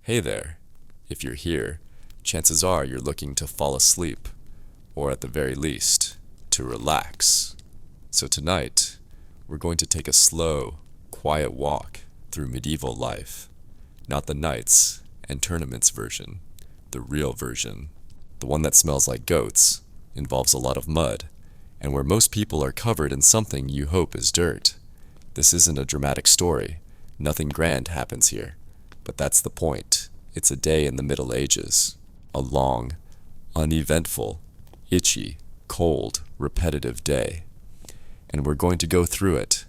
Hey there. If you're here, chances are you're looking to fall asleep, or at the very least, to relax. So tonight, we're going to take a slow, quiet walk through medieval life. Not the knights and tournaments version, the real version. The one that smells like goats, involves a lot of mud, and where most people are covered in something you hope is dirt. This isn't a dramatic story. Nothing grand happens here. But that's the point. It's a day in the Middle Ages. A long, uneventful, itchy, cold, repetitive day. And we're going to go through it,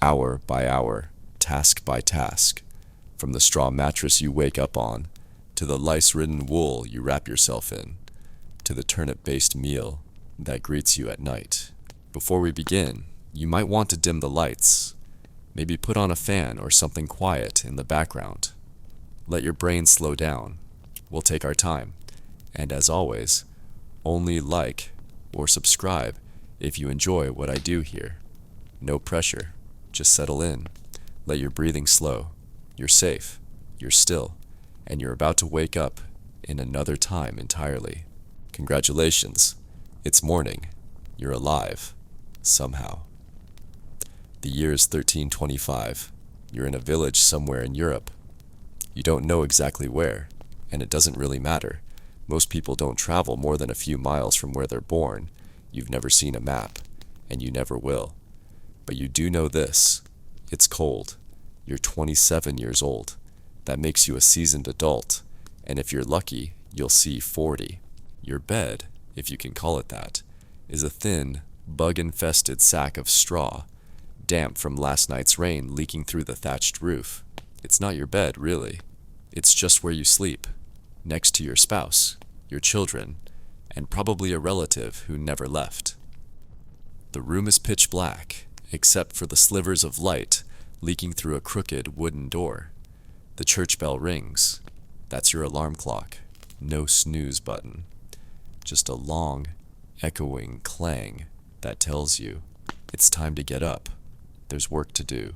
hour by hour, task by task, from the straw mattress you wake up on, to the lice-ridden wool you wrap yourself in, to the turnip-based meal that greets you at night. Before we begin, you might want to dim the lights. Maybe put on a fan or something quiet in the background. Let your brain slow down. We'll take our time. And as always, only like or subscribe if you enjoy what I do here. No pressure. Just settle in. Let your breathing slow. You're safe. You're still. And you're about to wake up in another time entirely. Congratulations. It's morning. You're alive. Somehow. The year is 1325. You're in a village somewhere in Europe. You don't know exactly where, and it doesn't really matter. Most people don't travel more than a few miles from where they're born. You've never seen a map, and you never will. But you do know this. It's cold. You're 27 years old. That makes you a seasoned adult, and if you're lucky, you'll see 40. Your bed, if you can call it that, is a thin, bug-infested sack of straw, damp from last night's rain leaking through the thatched roof. It's not your bed, really. It's just where you sleep, next to your spouse, your children, and probably a relative who never left. The room is pitch black, except for the slivers of light leaking through a crooked wooden door. The church bell rings. That's your alarm clock. No snooze button. Just a long, echoing clang that tells you it's time to get up. There's work to do.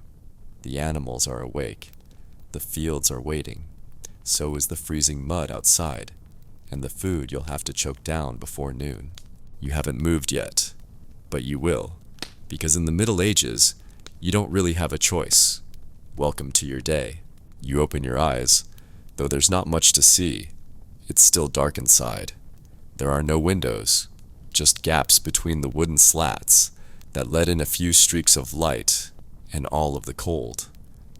The animals are awake. The fields are waiting. So is the freezing mud outside, and the food you'll have to choke down before noon. You haven't moved yet, but you will, because in the Middle Ages, you don't really have a choice. Welcome to your day. You open your eyes, though there's not much to see. It's still dark inside. There are no windows, just gaps between the wooden slats that let in a few streaks of light and all of the cold.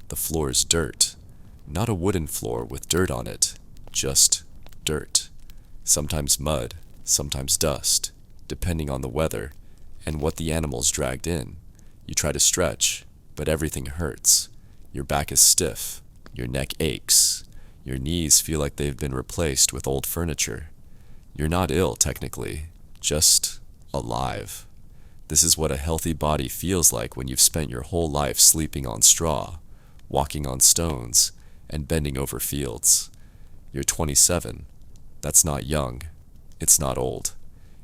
The floor is dirt. Not a wooden floor with dirt on it, just dirt. Sometimes mud, sometimes dust, depending on the weather and what the animals dragged in. You try to stretch, but everything hurts. Your back is stiff, your neck aches, your knees feel like they've been replaced with old furniture. You're not ill, technically, just alive. This is what a healthy body feels like when you've spent your whole life sleeping on straw, walking on stones, and bending over fields. You're 27. That's not young. It's not old.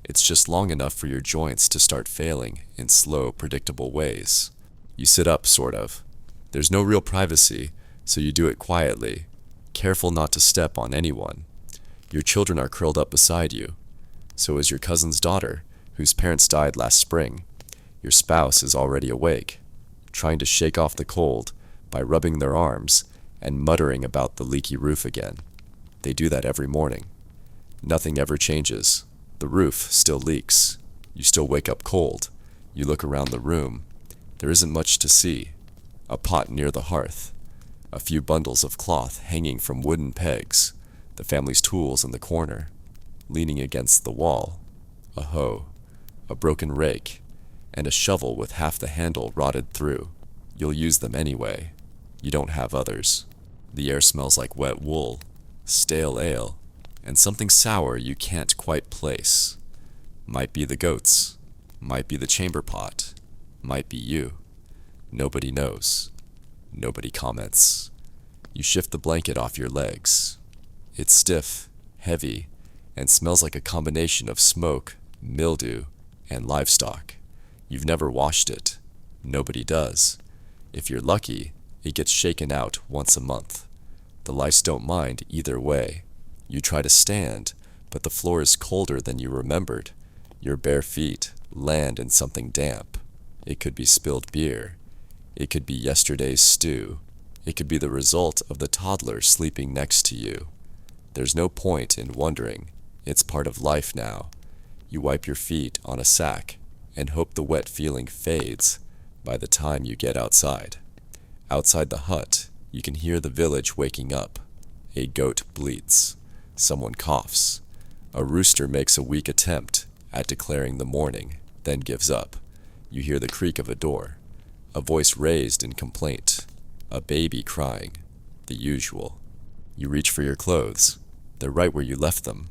It's just long enough for your joints to start failing in slow, predictable ways. You sit up, sort of. There's no real privacy, so you do it quietly, careful not to step on anyone. Your children are curled up beside you. So is your cousin's daughter, whose parents died last spring. Your spouse is already awake, trying to shake off the cold by rubbing their arms and muttering about the leaky roof again. They do that every morning. Nothing ever changes. The roof still leaks. You still wake up cold. You look around the room. There isn't much to see. A pot near the hearth. A few bundles of cloth hanging from wooden pegs. The family's tools in the corner. Leaning against the wall. A hoe. A broken rake. And a shovel with half the handle rotted through. You'll use them anyway. You don't have others. The air smells like wet wool, stale ale, and something sour you can't quite place. Might be the goats, might be the chamber pot, might be you. Nobody knows. Nobody comments. You shift the blanket off your legs. It's stiff, heavy, and smells like a combination of smoke, mildew, and livestock. You've never washed it. Nobody does. If you're lucky, it gets shaken out once a month. The lice don't mind either way. You try to stand, but the floor is colder than you remembered. Your bare feet land in something damp. It could be spilled beer. It could be yesterday's stew. It could be the result of the toddler sleeping next to you. There's no point in wondering. It's part of life now. You wipe your feet on a sack and hope the wet feeling fades by the time you get outside. Outside the hut, you can hear the village waking up. A goat bleats. Someone coughs. A rooster makes a weak attempt at declaring the morning, then gives up. You hear the creak of a door. A voice raised in complaint. A baby crying. The usual. You reach for your clothes. They're right where you left them,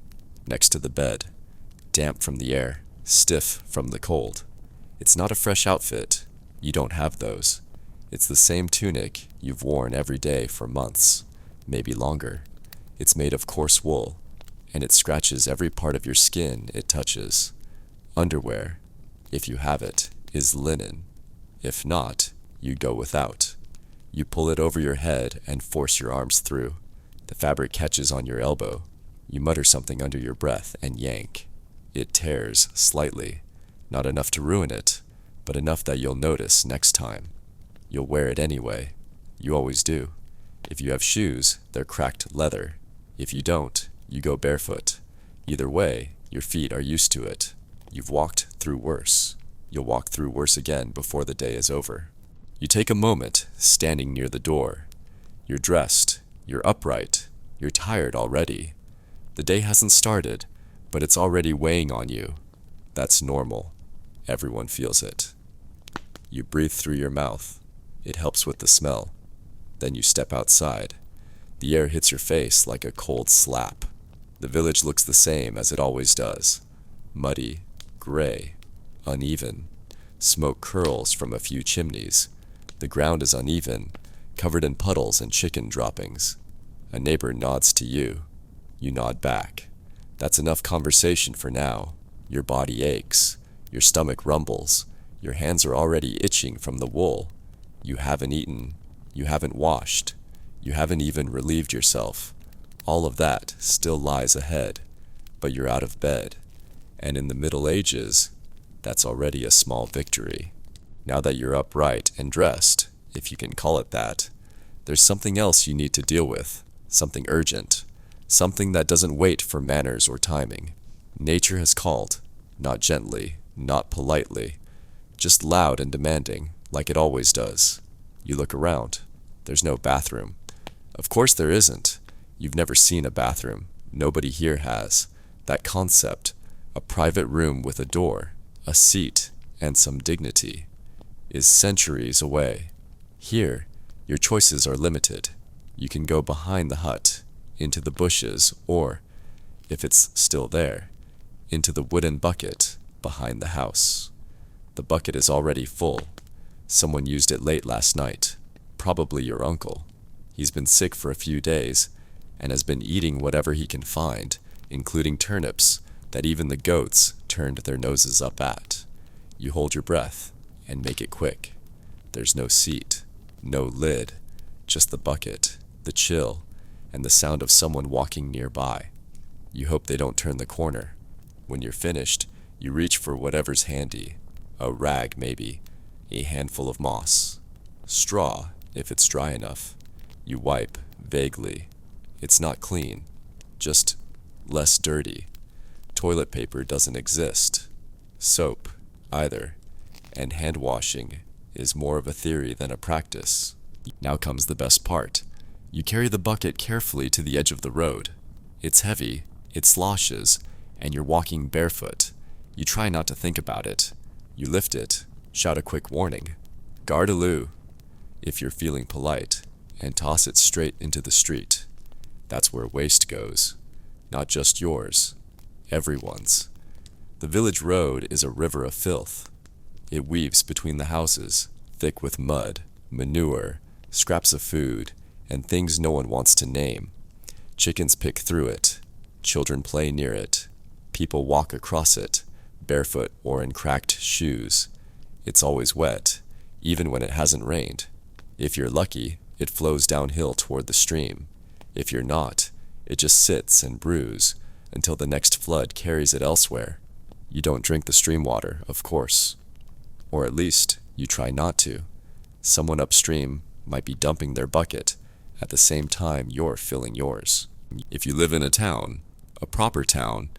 next to the bed. Damp from the air, stiff from the cold. It's not a fresh outfit. You don't have those. It's the same tunic you've worn every day for months, maybe longer. It's made of coarse wool, and it scratches every part of your skin it touches. Underwear, if you have it, is linen. If not, you go without. You pull it over your head and force your arms through. The fabric catches on your elbow. You mutter something under your breath and yank. It tears slightly, not enough to ruin it, but enough that you'll notice next time. You'll wear it anyway. You always do. If you have shoes, they're cracked leather. If you don't, you go barefoot. Either way, your feet are used to it. You've walked through worse. You'll walk through worse again before the day is over. You take a moment, standing near the door. You're dressed. You're upright. You're tired already. The day hasn't started, but it's already weighing on you. That's normal. Everyone feels it. You breathe through your mouth. It helps with the smell. Then you step outside. The air hits your face like a cold slap. The village looks the same as it always does. Muddy, gray, uneven. Smoke curls from a few chimneys. The ground is uneven, covered in puddles and chicken droppings. A neighbor nods to you. You nod back. That's enough conversation for now. Your body aches. Your stomach rumbles. Your hands are already itching from the wool. You haven't eaten. You haven't washed. You haven't even relieved yourself. All of that still lies ahead, but you're out of bed. And in the Middle Ages, that's already a small victory. Now that you're upright and dressed, if you can call it that, there's something else you need to deal with, something urgent, something that doesn't wait for manners or timing. Nature has called, not gently, not politely, just loud and demanding, like it always does. You look around. There's no bathroom. Of course there isn't. You've never seen a bathroom. Nobody here has. That concept, a private room with a door, a seat, and some dignity, is centuries away. Here, your choices are limited. You can go behind the hut, into the bushes, or, if it's still there, into the wooden bucket behind the house. The bucket is already full. Someone used it late last night, probably your uncle. He's been sick for a few days and has been eating whatever he can find, including turnips that even the goats turned their noses up at. You hold your breath and make it quick. There's no seat, no lid, just the bucket, the chill, and the sound of someone walking nearby. You hope they don't turn the corner. When you're finished, you reach for whatever's handy. A rag, maybe. A handful of moss. Straw, if it's dry enough. You wipe, vaguely. It's not clean, just less dirty. Toilet paper doesn't exist. Soap, either. And hand washing is more of a theory than a practice. Now comes the best part. You carry the bucket carefully to the edge of the road. It's heavy, it sloshes, and you're walking barefoot. You try not to think about it. You lift it, shout a quick warning. Gardaloo, if you're feeling polite, and toss it straight into the street. That's where waste goes. Not just yours, everyone's. The village road is a river of filth. It weaves between the houses, thick with mud, manure, scraps of food, and things no one wants to name. Chickens pick through it. Children play near it. People walk across it, barefoot or in cracked shoes. It's always wet, even when it hasn't rained. If you're lucky, it flows downhill toward the stream. If you're not, it just sits and brews until the next flood carries it elsewhere. You don't drink the stream water, of course. Or at least, you try not to. Someone upstream might be dumping their bucket at the same time you're filling yours. If you live in a town, a proper town,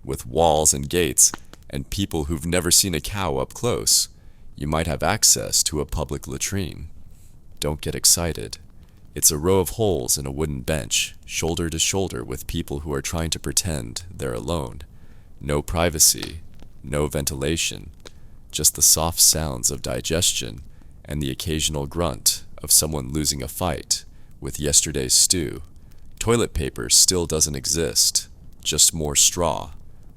with walls and gates and people who've never seen a cow up close, you might have access to a public latrine. Don't get excited. It's a row of holes in a wooden bench, shoulder to shoulder with people who are trying to pretend they're alone. No privacy, no ventilation, just the soft sounds of digestion and the occasional grunt of someone losing a fight with yesterday's stew. Toilet paper still doesn't exist, just more straw,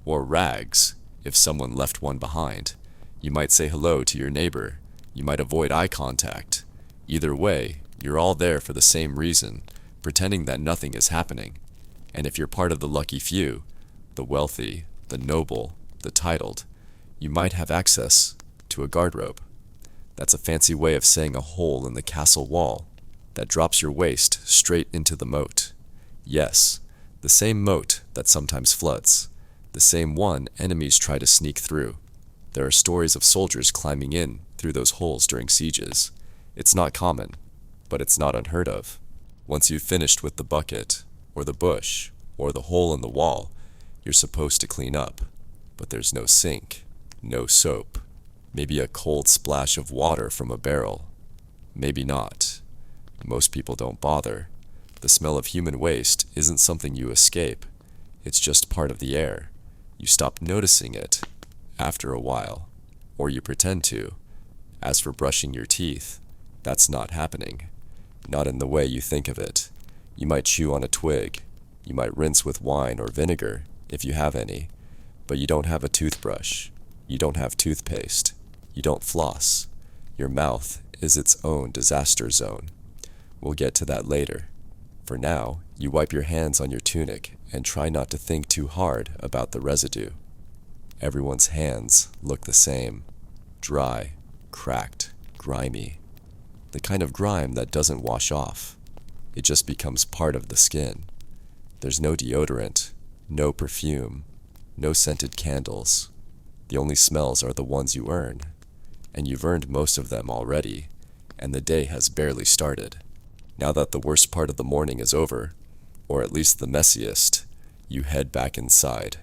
or rags if someone left one behind. You might say hello to your neighbor, you might avoid eye contact. Either way, you're all there for the same reason, pretending that nothing is happening. And if you're part of the lucky few, the wealthy, the noble, the titled, you might have access to a guard rope. That's a fancy way of saying a hole in the castle wall that drops your waist straight into the moat. Yes, the same moat that sometimes floods, the same one enemies try to sneak through. There are stories of soldiers climbing in through those holes during sieges. It's not common, but it's not unheard of. Once you've finished with the bucket, or the bush, or the hole in the wall, you're supposed to clean up. But there's no sink, no soap, maybe a cold splash of water from a barrel. Maybe not. Most people don't bother. The smell of human waste isn't something you escape. It's just part of the air. You stop noticing it after a while, or you pretend to. As for brushing your teeth, that's not happening. Not in the way you think of it. You might chew on a twig. You might rinse with wine or vinegar, if you have any. But you don't have a toothbrush. You don't have toothpaste. You don't floss. Your mouth is its own disaster zone. We'll get to that later. For now, you wipe your hands on your tunic and try not to think too hard about the residue. Everyone's hands look the same. Dry, cracked, grimy. The kind of grime that doesn't wash off. It just becomes part of the skin. There's no deodorant, no perfume, no scented candles. The only smells are the ones you earn. And you've earned most of them already, and the day has barely started. Now that the worst part of the morning is over, or at least the messiest, you head back inside.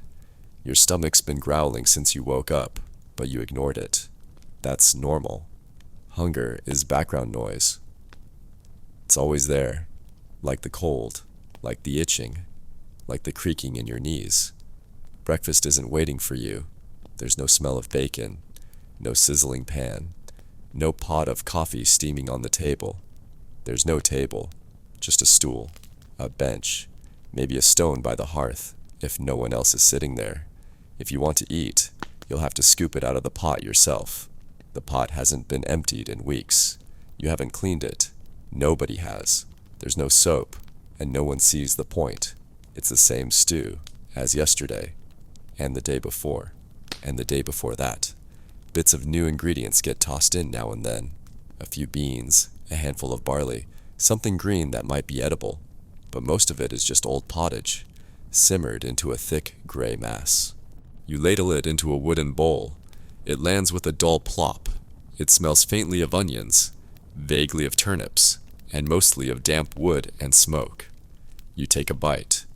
Your stomach's been growling since you woke up, but you ignored it. That's normal. Hunger is background noise. It's always there, like the cold, like the itching, like the creaking in your knees. Breakfast isn't waiting for you. There's no smell of bacon, no sizzling pan, no pot of coffee steaming on the table. There's no table, just a stool, a bench, maybe a stone by the hearth, if no one else is sitting there. If you want to eat, you'll have to scoop it out of the pot yourself. The pot hasn't been emptied in weeks. You haven't cleaned it. Nobody has. There's no soap, and no one sees the point. It's the same stew as yesterday, and the day before, and the day before that. Bits of new ingredients get tossed in now and then. A few beans, a handful of barley, something green that might be edible, but most of it is just old pottage, simmered into a thick gray mass. You ladle it into a wooden bowl. It lands with a dull plop. It smells faintly of onions, vaguely of turnips, and mostly of damp wood and smoke. You take a bite.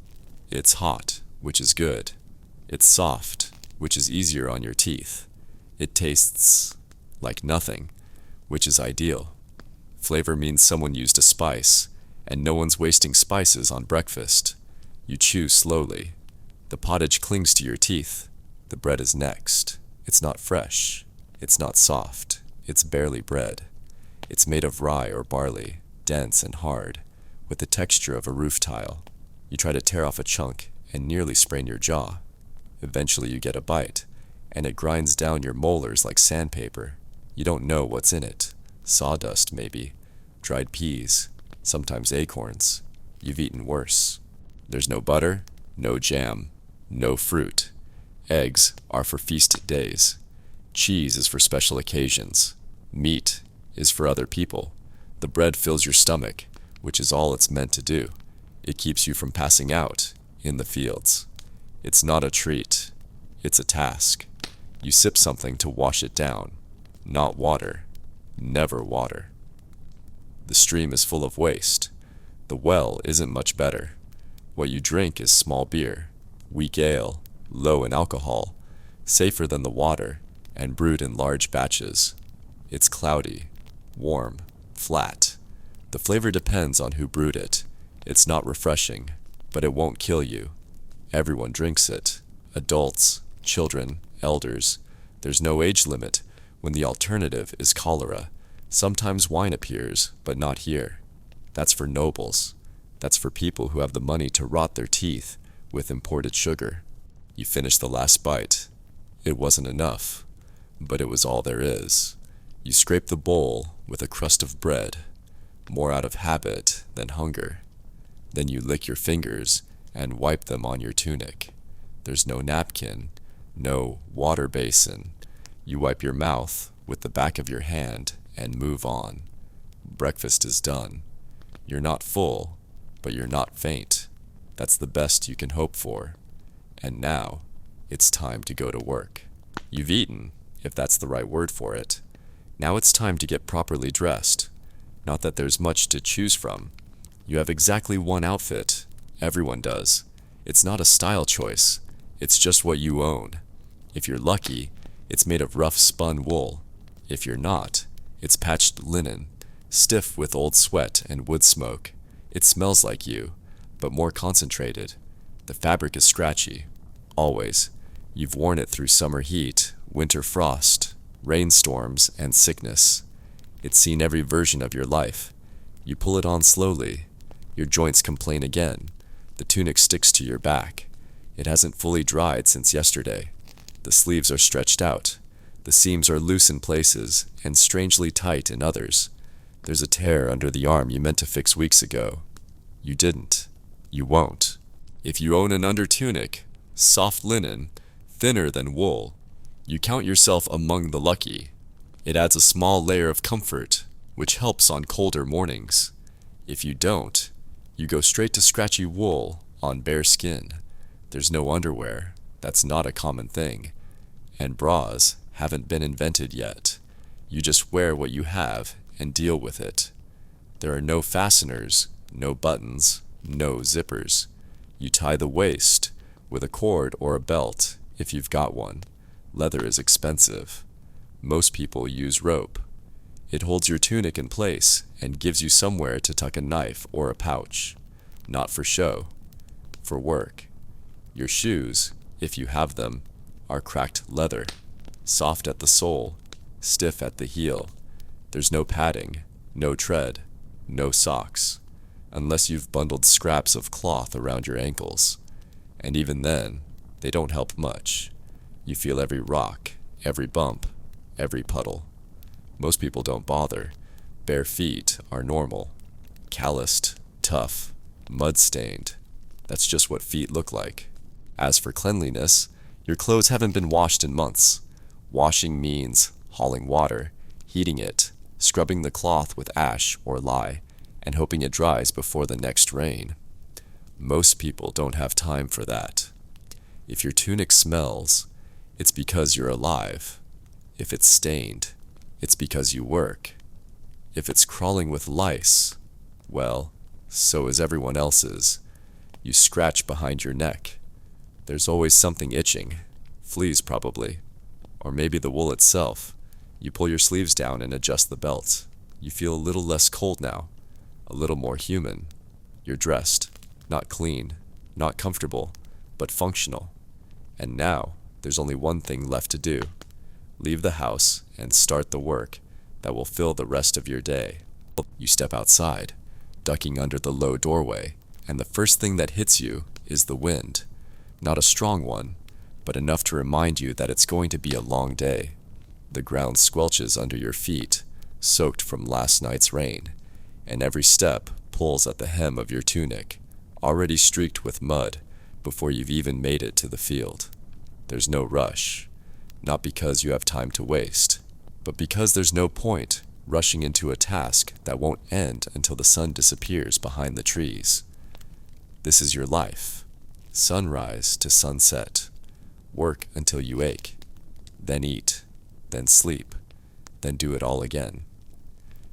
It's hot, which is good. It's soft, which is easier on your teeth. It tastes like nothing, which is ideal. Flavor means someone used a spice, and no one's wasting spices on breakfast. You chew slowly. The pottage clings to your teeth. The bread is next. It's not fresh. It's not soft. It's barely bread. It's made of rye or barley, dense and hard, with the texture of a roof tile. You try to tear off a chunk and nearly sprain your jaw. Eventually you get a bite, and it grinds down your molars like sandpaper. You don't know what's in it. Sawdust, maybe. Dried peas. Sometimes acorns. You've eaten worse. There's no butter, no jam, no fruit. Eggs are for feast days. Cheese is for special occasions. Meat is for other people. The bread fills your stomach, which is all it's meant to do. It keeps you from passing out in the fields. It's not a treat. It's a task. You sip something to wash it down. Not water. Never water. The stream is full of waste. The well isn't much better. What you drink is small beer, weak ale, low in alcohol, safer than the water, and brewed in large batches. It's cloudy, warm, flat. The flavor depends on who brewed it. It's not refreshing, but it won't kill you. Everyone drinks it. Adults, children, elders. There's no age limit when the alternative is cholera. Sometimes wine appears, but not here. That's for nobles. That's for people who have the money to rot their teeth with imported sugar. You finish the last bite. It wasn't enough, but it was all there is. You scrape the bowl with a crust of bread, more out of habit than hunger. Then you lick your fingers and wipe them on your tunic. There's no napkin, no water basin. You wipe your mouth with the back of your hand and move on. Breakfast is done. You're not full, but you're not faint. That's the best you can hope for. And now, it's time to go to work. You've eaten, if that's the right word for it. Now it's time to get properly dressed. Not that there's much to choose from. You have exactly one outfit. Everyone does. It's not a style choice. It's just what you own. If you're lucky, it's made of rough spun wool. If you're not, it's patched linen, stiff with old sweat and wood smoke. It smells like you, but more concentrated. The fabric is scratchy. Always. You've worn it through summer heat, winter frost, rainstorms, and sickness. It's seen every version of your life. You pull it on slowly. Your joints complain again. The tunic sticks to your back. It hasn't fully dried since yesterday. The sleeves are stretched out. The seams are loose in places and strangely tight in others. There's a tear under the arm you meant to fix weeks ago. You didn't. You won't. If you own an undertunic, soft linen, thinner than wool, you count yourself among the lucky. It adds a small layer of comfort, which helps on colder mornings. If you don't, you go straight to scratchy wool on bare skin. There's no underwear. That's not a common thing. And bras haven't been invented yet. You just wear what you have and deal with it. There are no fasteners, no buttons, no zippers. You tie the waist with a cord or a belt if you've got one. Leather is expensive. Most people use rope. It holds your tunic in place and gives you somewhere to tuck a knife or a pouch. Not for show, for work. Your shoes, if you have them, are cracked leather, soft at the sole, stiff at the heel. There's no padding, no tread, no socks, unless you've bundled scraps of cloth around your ankles. And even then, they don't help much. You feel every rock, every bump, every puddle. Most people don't bother. Bare feet are normal. Calloused, tough, mud-stained. That's just what feet look like. As for cleanliness, your clothes haven't been washed in months. Washing means hauling water, heating it, scrubbing the cloth with ash or lye, and hoping it dries before the next rain. Most people don't have time for that. If your tunic smells, it's because you're alive. If it's stained, it's because you work. If it's crawling with lice, well, so is everyone else's. You scratch behind your neck. There's always something itching. Fleas probably. Or maybe the wool itself. You pull your sleeves down and adjust the belt. You feel a little less cold now. A little more human. You're dressed. Not clean. Not comfortable. But functional. And now, there's only one thing left to do. Leave the house and start the work that will fill the rest of your day. You step outside, ducking under the low doorway, and the first thing that hits you is the wind. Not a strong one, but enough to remind you that it's going to be a long day. The ground squelches under your feet, soaked from last night's rain, and every step pulls at the hem of your tunic, already streaked with mud before you've even made it to the field. There's no rush, not because you have time to waste, but because there's no point rushing into a task that won't end until the sun disappears behind the trees. This is your life. Sunrise to sunset. Work until you ache. Then eat. Then sleep. Then do it all again.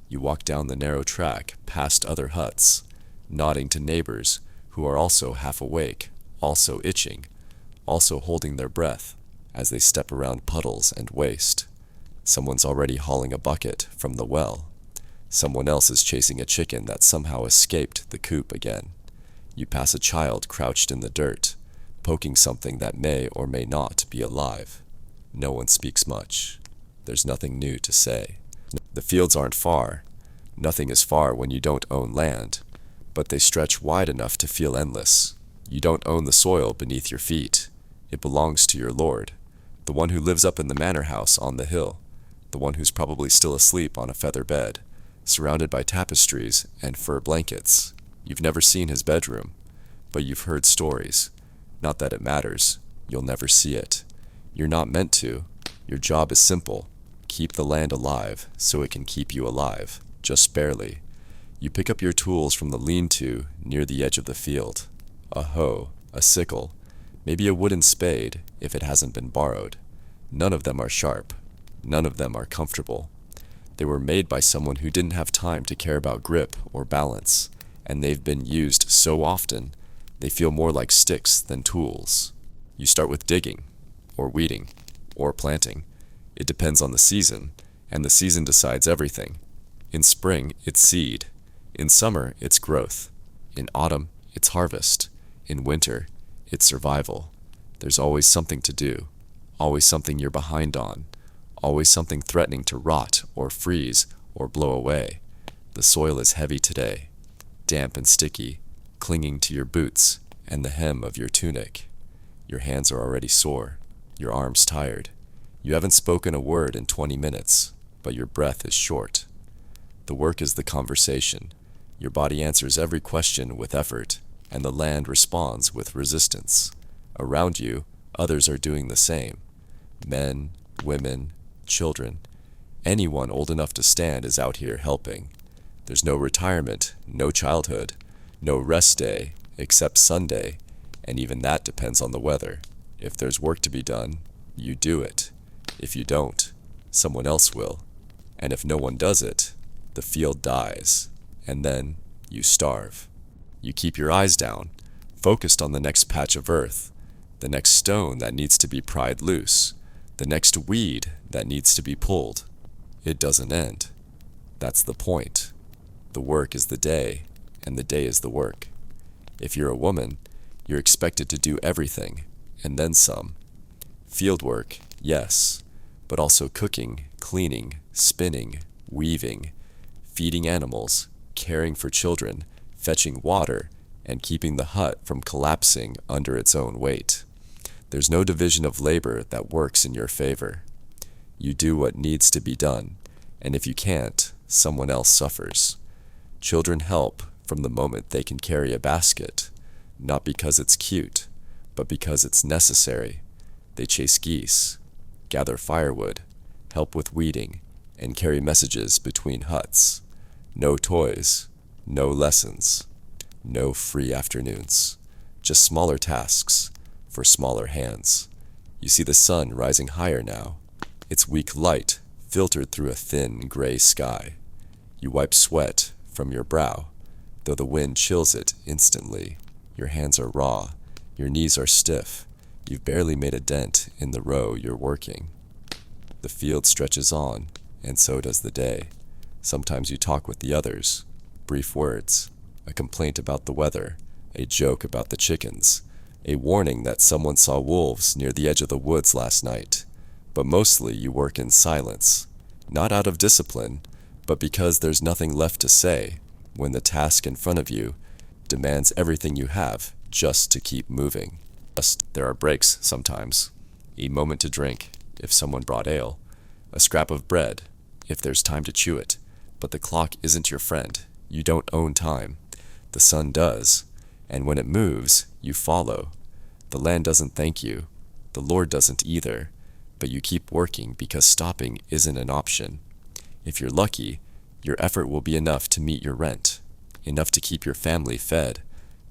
You walk down the narrow track past other huts, nodding to neighbors who are also half awake, also itching, also holding their breath as they step around puddles and waste. Someone's already hauling a bucket from the well. Someone else is chasing a chicken that somehow escaped the coop again. You pass a child crouched in the dirt, poking something that may or may not be alive. No one speaks much. There's nothing new to say. The fields aren't far. Nothing is far when you don't own land, but they stretch wide enough to feel endless. You don't own the soil beneath your feet. It belongs to your Lord, the one who lives up in the manor house on the hill, the one who's probably still asleep on a feather bed, surrounded by tapestries and fur blankets. You've never seen his bedroom, but you've heard stories. Not that it matters. You'll never see it. You're not meant to. Your job is simple. Keep the land alive so it can keep you alive, just barely. You pick up your tools from the lean-to near the edge of the field. A hoe, a sickle, maybe a wooden spade if it hasn't been borrowed. None of them are sharp. None of them are comfortable. They were made by someone who didn't have time to care about grip or balance, and they've been used so often they feel more like sticks than tools. You start with digging, or weeding, or planting. It depends on the season, and the season decides everything. In spring, it's seed. In summer, it's growth. In autumn, it's harvest. In winter, it's survival. There's always something to do, always something you're behind on, always something threatening to rot or freeze or blow away. The soil is heavy today, damp and sticky, clinging to your boots and the hem of your tunic. Your hands are already sore, your arms tired. You haven't spoken a word in 20 minutes, but your breath is short. The work is the conversation. Your body answers every question with effort, and the land responds with resistance. Around you, others are doing the same. Men, women, children. Anyone old enough to stand is out here helping. There's no retirement, no childhood, no rest day, except Sunday, and even that depends on the weather. If there's work to be done, you do it. If you don't, someone else will. And if no one does it, the field dies, and then you starve. You keep your eyes down, focused on the next patch of earth, the next stone that needs to be pried loose, the next weed that needs to be pulled. It doesn't end. That's the point. The work is the day, and the day is the work. If you're a woman, you're expected to do everything, and then some. Field work, yes, but also cooking, cleaning, spinning, weaving, feeding animals, caring for children, fetching water, and keeping the hut from collapsing under its own weight. There's no division of labor that works in your favor. You do what needs to be done, and if you can't, someone else suffers. Children help from the moment they can carry a basket, not because it's cute, but because it's necessary. They chase geese, gather firewood, help with weeding, and carry messages between huts. No toys, no lessons, no free afternoons, just smaller tasks for smaller hands. You see the sun rising higher now, its weak light filtered through a thin gray sky. You wipe sweat from your brow, though the wind chills it instantly. Your hands are raw, your knees are stiff. You've barely made a dent in the row you're working. The field stretches on, and so does the day. Sometimes you talk with the others, brief words, a complaint about the weather, a joke about the chickens, a warning that someone saw wolves near the edge of the woods last night. But mostly you work in silence, not out of discipline, but because there's nothing left to say when the task in front of you demands everything you have just to keep moving. There are breaks sometimes, a moment to drink if someone brought ale, a scrap of bread if there's time to chew it. But the clock isn't your friend. You don't own time. The sun does, and when it moves, you follow. The land doesn't thank you. The Lord doesn't either, but you keep working because stopping isn't an option. If you're lucky, your effort will be enough to meet your rent, enough to keep your family fed,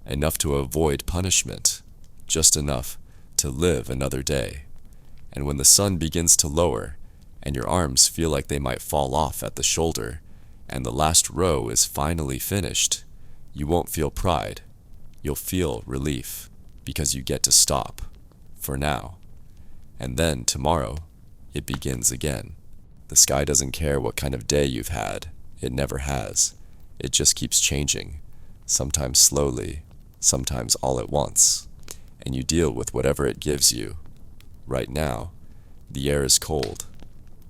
enough to avoid punishment, just enough to live another day. And when the sun begins to lower, and your arms feel like they might fall off at the shoulder, and the last row is finally finished, you won't feel pride. You'll feel relief, because you get to stop, for now. And then tomorrow, it begins again. The sky doesn't care what kind of day you've had. It never has. It just keeps changing, sometimes slowly, sometimes all at once. And you deal with whatever it gives you. Right now, the air is cold.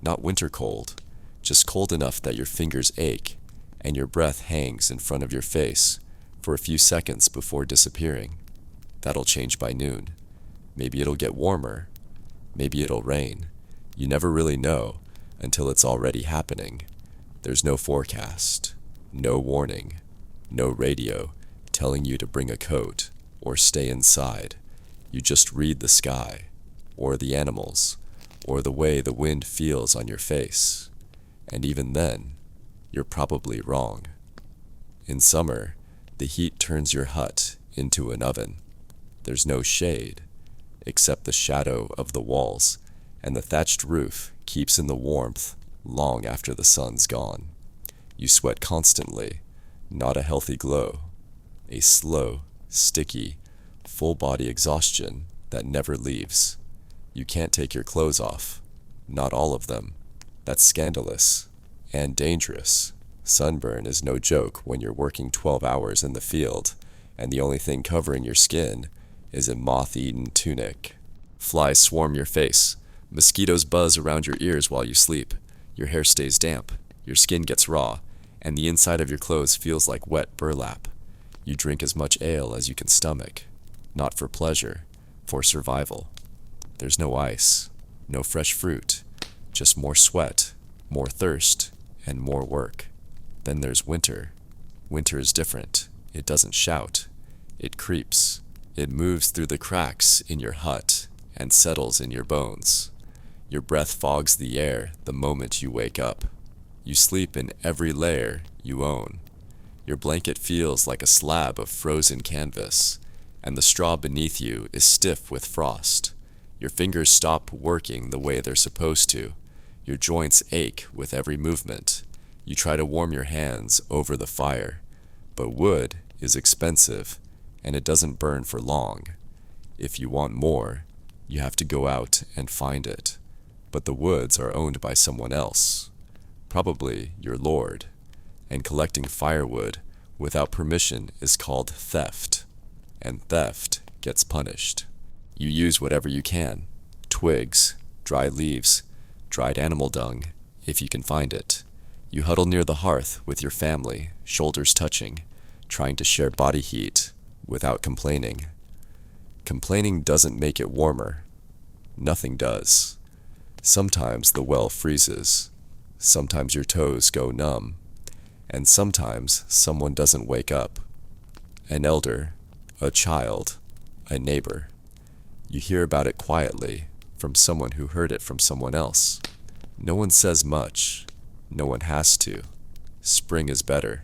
Not winter cold, just cold enough that your fingers ache and your breath hangs in front of your face for a few seconds before disappearing. That'll change by noon. Maybe it'll get warmer. Maybe it'll rain. You never really know until it's already happening. There's no forecast, no warning, no radio telling you to bring a coat or stay inside. You just read the sky, or the animals, or the way the wind feels on your face. And even then, you're probably wrong. In summer, the heat turns your hut into an oven. There's no shade, except the shadow of the walls, and the thatched roof keeps in the warmth long after the sun's gone. You sweat constantly, not a healthy glow, a slow, sticky, full-body exhaustion that never leaves. You can't take your clothes off, not all of them. That's scandalous and dangerous. Sunburn is no joke when you're working 12 hours in the field, and the only thing covering your skin is a moth-eaten tunic. Flies swarm your face. Mosquitoes buzz around your ears while you sleep. Your hair stays damp. Your skin gets raw, and the inside of your clothes feels like wet burlap. You drink as much ale as you can stomach, not for pleasure, for survival. There's no ice, no fresh fruit, just more sweat, more thirst, and more work. Then there's winter. Winter is different. It doesn't shout. It creeps. It moves through the cracks in your hut and settles in your bones. Your breath fogs the air the moment you wake up. You sleep in every layer you own. Your blanket feels like a slab of frozen canvas, and the straw beneath you is stiff with frost. Your fingers stop working the way they're supposed to. Your joints ache with every movement. You try to warm your hands over the fire, but wood is expensive, and it doesn't burn for long. If you want more, you have to go out and find it. But the woods are owned by someone else, probably your lord, and collecting firewood without permission is called theft, and theft gets punished. You use whatever you can: twigs, dry leaves, dried animal dung, if you can find it. You huddle near the hearth with your family, shoulders touching, trying to share body heat without complaining. Complaining doesn't make it warmer. Nothing does. Sometimes the well freezes. Sometimes your toes go numb. And sometimes someone doesn't wake up. An elder, a child, a neighbor. You hear about it quietly from someone who heard it from someone else. No one says much. No one has to. Spring is better,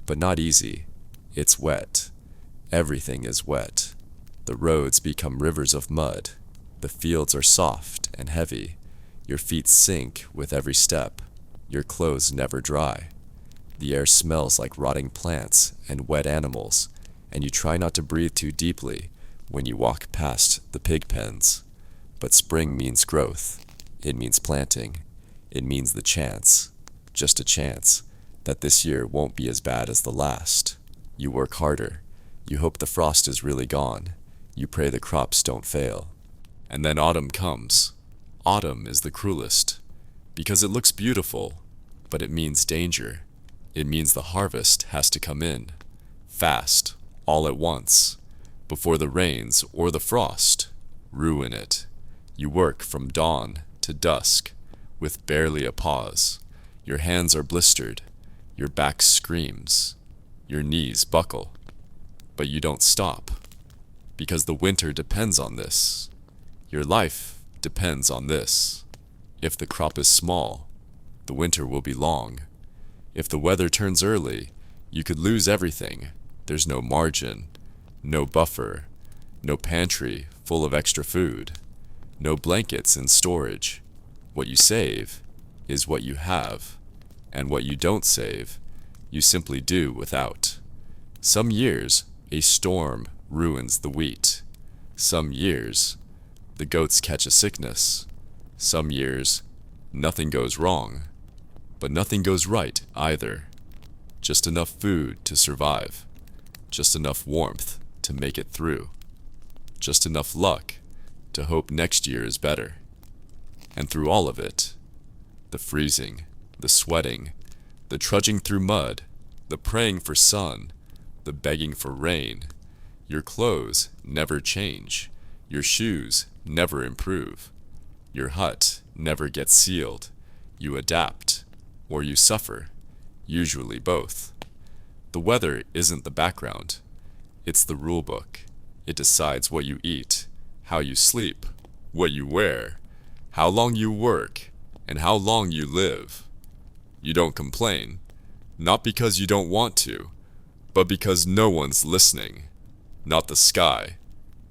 but not easy. It's wet. Everything is wet. The roads become rivers of mud. The fields are soft and heavy. Your feet sink with every step. Your clothes never dry. The air smells like rotting plants and wet animals, and you try not to breathe too deeply when you walk past the pig pens. But spring means growth. It means planting. It means the chance, just a chance, that this year won't be as bad as the last. You work harder. You hope the frost is really gone. You pray the crops don't fail. And then autumn comes. Autumn is the cruelest, because it looks beautiful, but it means danger. It means the harvest has to come in, fast, all at once, before the rains or the frost ruin it. You work from dawn to dusk, with barely a pause. Your hands are blistered, your back screams, your knees buckle. But you don't stop, because the winter depends on this. Your life depends on this. If the crop is small, the winter will be long. If the weather turns early, you could lose everything. There's no margin. no buffer, no pantry full of extra food, no blankets in storage. What you save is what you have, and what you don't save, you simply do without. Some years, a storm ruins the wheat. Some years, the goats catch a sickness. Some years, nothing goes wrong, but nothing goes right either. Just enough food to survive, just enough warmth to make it through, just enough luck to hope next year is better. And through all of it, the freezing, the sweating, the trudging through mud, the praying for sun, the begging for rain, your clothes never change, your shoes never improve, your hut never gets sealed, you adapt, or you suffer, usually both. The weather isn't the background, it's the rule book. It decides what you eat, how you sleep, what you wear, how long you work, and how long you live. You don't complain, not because you don't want to, but because no one's listening. Not the sky,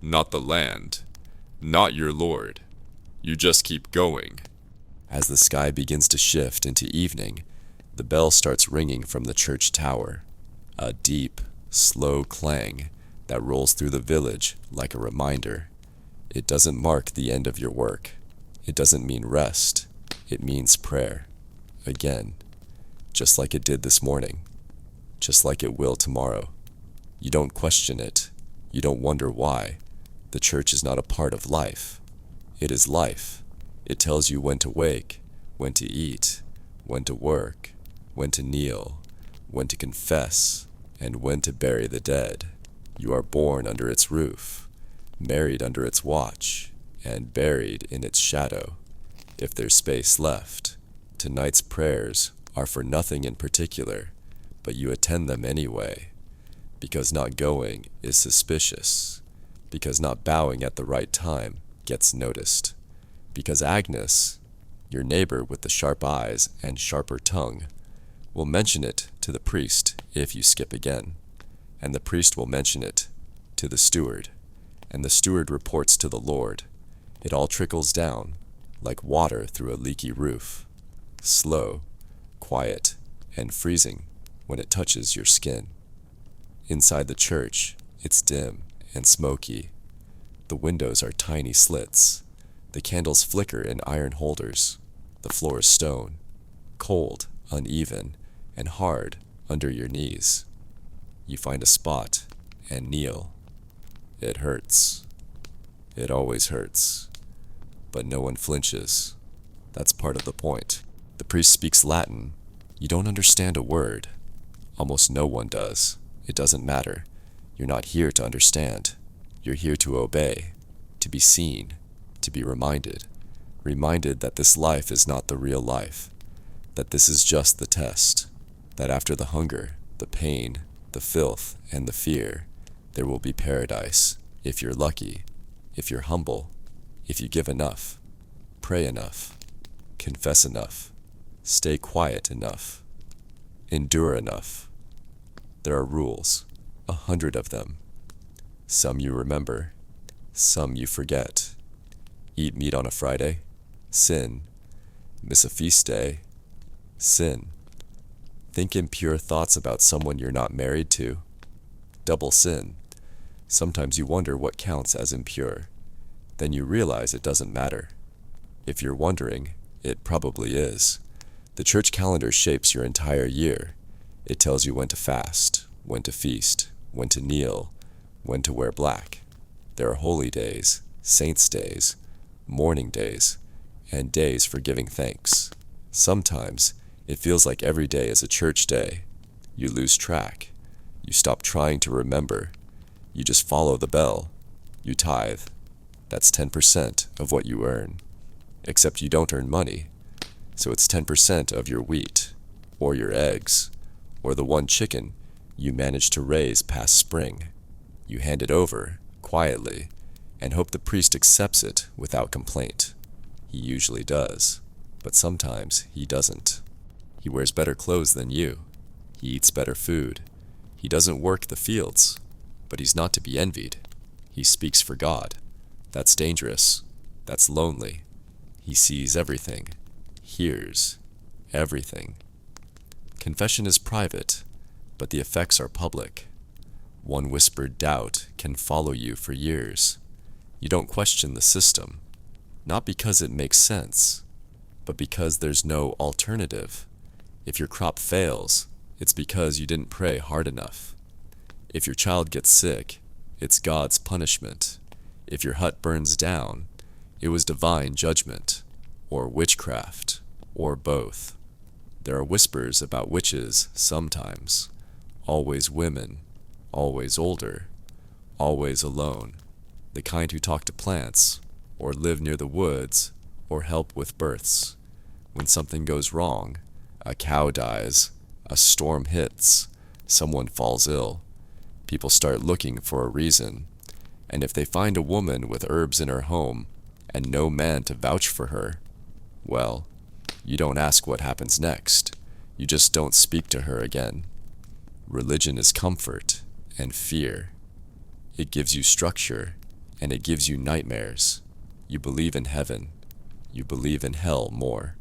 not the land, not your Lord. You just keep going. As the sky begins to shift into evening, the bell starts ringing from the church tower, a deep, slow clang that rolls through the village like a reminder. It doesn't mark the end of your work. It doesn't mean rest. It means prayer. Again, just like it did this morning, just like it will tomorrow. You don't question it. You don't wonder why. The church is not a part of life. It is life. It tells you when to wake, when to eat, when to work, when to kneel, when to confess, and when to bury the dead. You are born under its roof, married under its watch, and buried in its shadow. If there's space left, tonight's prayers are for nothing in particular, but you attend them anyway, because not going is suspicious, because not bowing at the right time gets noticed, because Agnes, your neighbor with the sharp eyes and sharper tongue, will mention it to the priest if you skip again, and the priest will mention it to the steward, and the steward reports to the Lord. It all trickles down like water through a leaky roof, slow, quiet, and freezing when it touches your skin. Inside the church, it's dim and smoky. The windows are tiny slits. The candles flicker in iron holders. The floor is stone, cold, uneven, and hard under your knees. You find a spot and kneel. It hurts. It always hurts. But no one flinches. That's part of the point. The priest speaks Latin. You don't understand a word. Almost no one does. It doesn't matter. You're not here to understand. You're here to obey, to be seen, to be reminded that this life is not the real life, that this is just the test, that after the hunger, the pain, the filth, and the fear, there will be paradise, if you're lucky, if you're humble, if you give enough, pray enough, confess enough, stay quiet enough, endure enough. There are rules, 100 of them. Some you remember, some you forget. Eat meat on a Friday, sin. Miss a feast day, sin. Think impure thoughts about someone you're not married to, double sin. Sometimes you wonder what counts as impure. Then you realize it doesn't matter. If you're wondering, it probably is. The church calendar shapes your entire year. It tells you when to fast, when to feast, when to kneel, when to wear black. There are holy days, saints' days, mourning days, and days for giving thanks. Sometimes it feels like every day is a church day. You lose track. You stop trying to remember. You just follow the bell. You tithe. That's 10% of what you earn. Except you don't earn money. So it's 10% of your wheat, or your eggs, or the one chicken you managed to raise past spring. You hand it over, quietly, and hope the priest accepts it without complaint. He usually does, but sometimes he doesn't. He wears better clothes than you. He eats better food. He doesn't work the fields. but he's not to be envied. He speaks for God. That's dangerous. That's lonely. He sees everything, hears everything. Confession is private, but the effects are public. One whispered doubt can follow you for years. You don't question the system, not because it makes sense, but because there's no alternative. If your crop fails, it's because you didn't pray hard enough. If your child gets sick, it's God's punishment. If your hut burns down, it was divine judgment, or witchcraft, or both. There are whispers about witches sometimes, always women, always older, always alone, the kind who talk to plants, or live near the woods, or help with births. When something goes wrong, a cow dies, a storm hits, someone falls ill, people start looking for a reason. And if they find a woman with herbs in her home and no man to vouch for her, well, you don't ask what happens next. You just don't speak to her again. Religion is comfort and fear. It gives you structure and it gives you nightmares. You believe in heaven. You believe in hell more.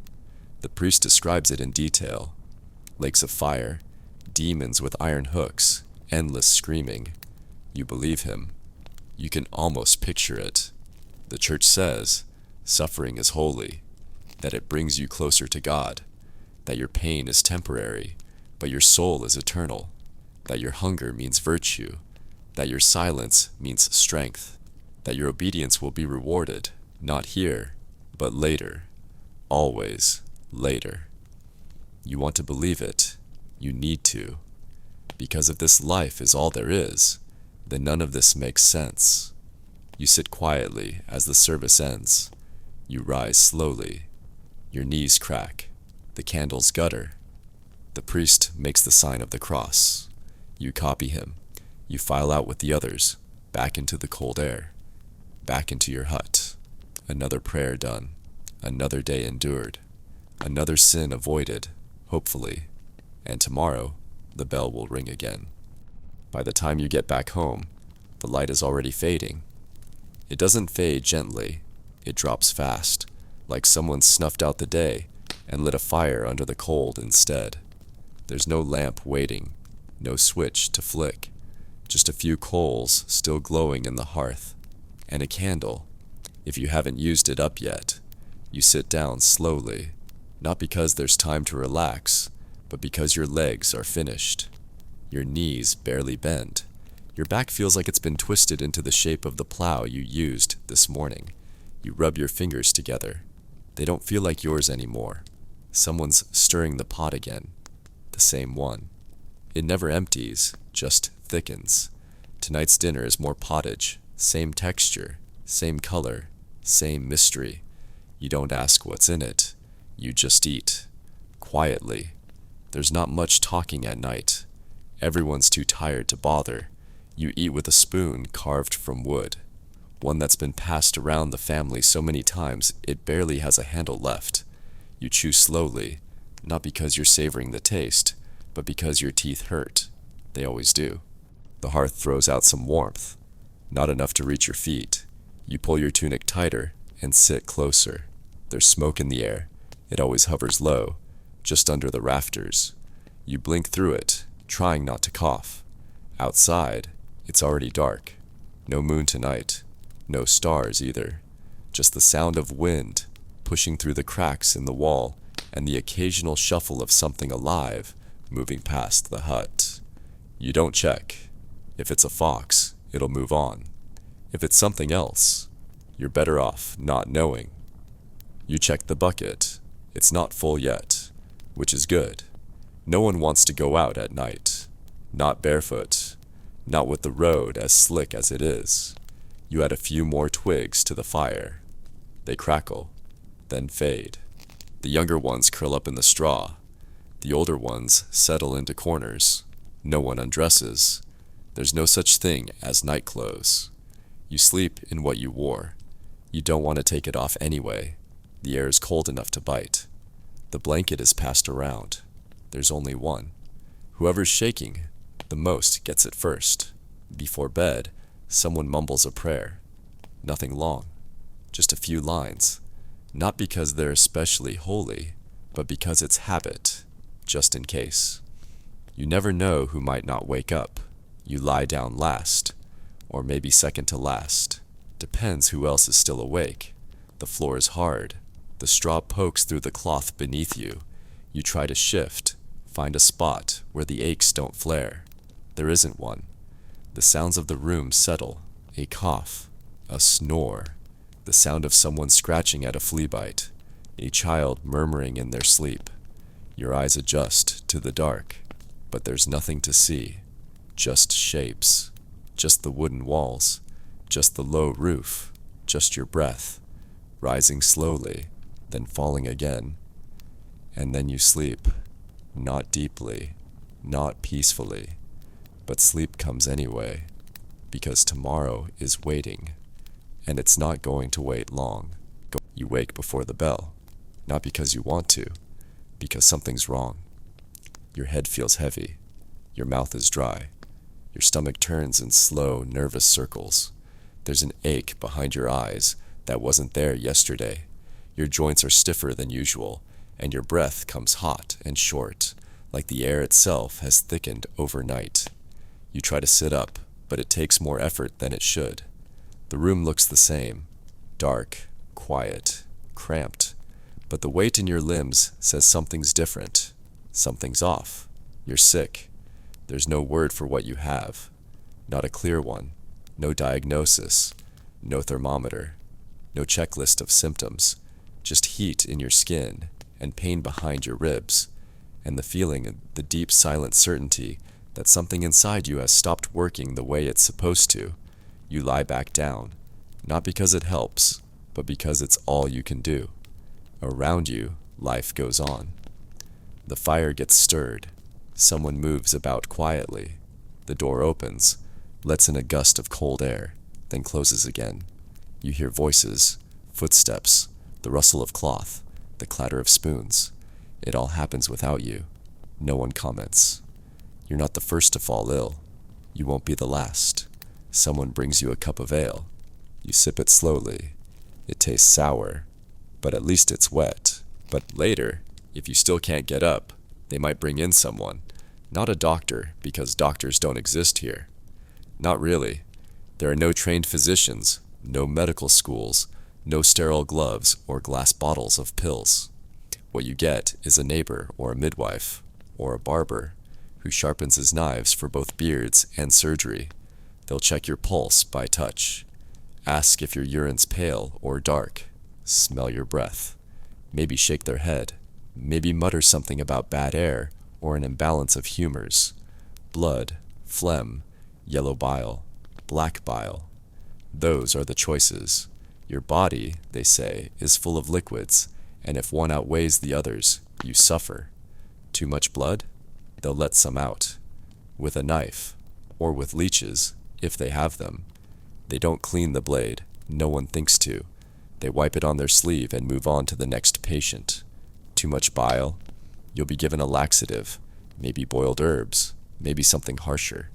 The priest describes it in detail. Lakes of fire, demons with iron hooks, endless screaming. You believe him. You can almost picture it. The church says suffering is holy, that it brings you closer to God, that your pain is temporary, but your soul is eternal, that your hunger means virtue, that your silence means strength, that your obedience will be rewarded, not here, but later, always later. You want to believe it, you need to. Because if this life is all there is, then none of this makes sense. You sit quietly as the service ends. You rise slowly. Your knees crack. The candles gutter. The priest makes the sign of the cross. You copy him. You file out with the others, back into the cold air, back into your hut. Another prayer done. Another day endured. Another sin avoided, hopefully. And tomorrow, the bell will ring again. By the time you get back home, the light is already fading. It doesn't fade gently. It drops fast, like someone snuffed out the day and lit a fire under the cold instead. There's no lamp waiting, no switch to flick, just a few coals still glowing in the hearth, and a candle. If you haven't used it up yet, you sit down slowly, not because there's time to relax, but because your legs are finished. Your knees barely bend. Your back feels like it's been twisted into the shape of the plow you used this morning. You rub your fingers together. They don't feel like yours anymore. Someone's stirring the pot again. The same one. It never empties, just thickens. Tonight's dinner is more pottage, same texture, same color, same mystery. You don't ask what's in it. You just eat. Quietly. There's not much talking at night. Everyone's too tired to bother. You eat with a spoon carved from wood, one that's been passed around the family so many times it barely has a handle left. You chew slowly, not because you're savoring the taste, but because your teeth hurt. They always do. The hearth throws out some warmth, not enough to reach your feet. You pull your tunic tighter and sit closer. There's smoke in the air. It always hovers low, just under the rafters. You blink through it, trying not to cough. Outside, it's already dark. No moon tonight. No stars either. Just the sound of wind pushing through the cracks in the wall and the occasional shuffle of something alive moving past the hut. You don't check. If it's a fox, it'll move on. If it's something else, you're better off not knowing. You check the bucket. It's not full yet, which is good. No one wants to go out at night. Not barefoot. Not with the road as slick as it is. You add a few more twigs to the fire. They crackle, then fade. The younger ones curl up in the straw. The older ones settle into corners. No one undresses. There's no such thing as night clothes. You sleep in what you wore. You don't want to take it off anyway. The air is cold enough to bite. The blanket is passed around. There's only one. Whoever's shaking the most gets it first. Before bed, someone mumbles a prayer. Nothing long, just a few lines, not because they're especially holy, but because it's habit, just in case. You never know who might not wake up. You lie down last, or maybe second to last. Depends who else is still awake. The floor is hard. The straw pokes through the cloth beneath you. You try to shift, find a spot where the aches don't flare. There isn't one. The sounds of the room settle. A cough, a snore, the sound of someone scratching at a flea bite, a child murmuring in their sleep. Your eyes adjust to the dark, but there's nothing to see. Just shapes, just the wooden walls, just the low roof, just your breath, rising slowly, then falling again. And then you sleep, not deeply, not peacefully, but sleep comes anyway, because tomorrow is waiting, and it's not going to wait long. You wake before the bell, not because you want to, because something's wrong. Your head feels heavy, your mouth is dry, your stomach turns in slow, nervous circles. There's an ache behind your eyes that wasn't there yesterday. Your joints are stiffer than usual, and your breath comes hot and short, like the air itself has thickened overnight. You try to sit up, but it takes more effort than it should. The room looks the same, dark, quiet, cramped, but the weight in your limbs says something's different. Something's off. You're sick. There's no word for what you have. Not a clear one. No diagnosis. No thermometer. No checklist of symptoms. Just heat in your skin and pain behind your ribs, and the feeling, the deep silent certainty that something inside you has stopped working the way it's supposed to. You lie back down, not because it helps, but because it's all you can do. Around you, life goes on. The fire gets stirred. Someone moves about quietly. The door opens, lets in a gust of cold air, then closes again. You hear voices, footsteps, the rustle of cloth, the clatter of spoons. It all happens without you. No one comments. You're not the first to fall ill. You won't be the last. Someone brings you a cup of ale. You sip it slowly. It tastes sour, but at least it's wet. But later, if you still can't get up, they might bring in someone. Not a doctor, because doctors don't exist here. Not really. There are no trained physicians, no medical schools, no sterile gloves or glass bottles of pills. What you get is a neighbor or a midwife or a barber who sharpens his knives for both beards and surgery. They'll check your pulse by touch, ask if your urine's pale or dark, smell your breath, maybe shake their head, maybe mutter something about bad air or an imbalance of humors, blood, phlegm, yellow bile, black bile. Those are the choices. Your body, they say, is full of liquids, and if one outweighs the others, you suffer. Too much blood? They'll let some out. With a knife, or with leeches, if they have them. They don't clean the blade, no one thinks to. They wipe it on their sleeve and move on to the next patient. Too much bile? You'll be given a laxative, maybe boiled herbs, maybe something harsher.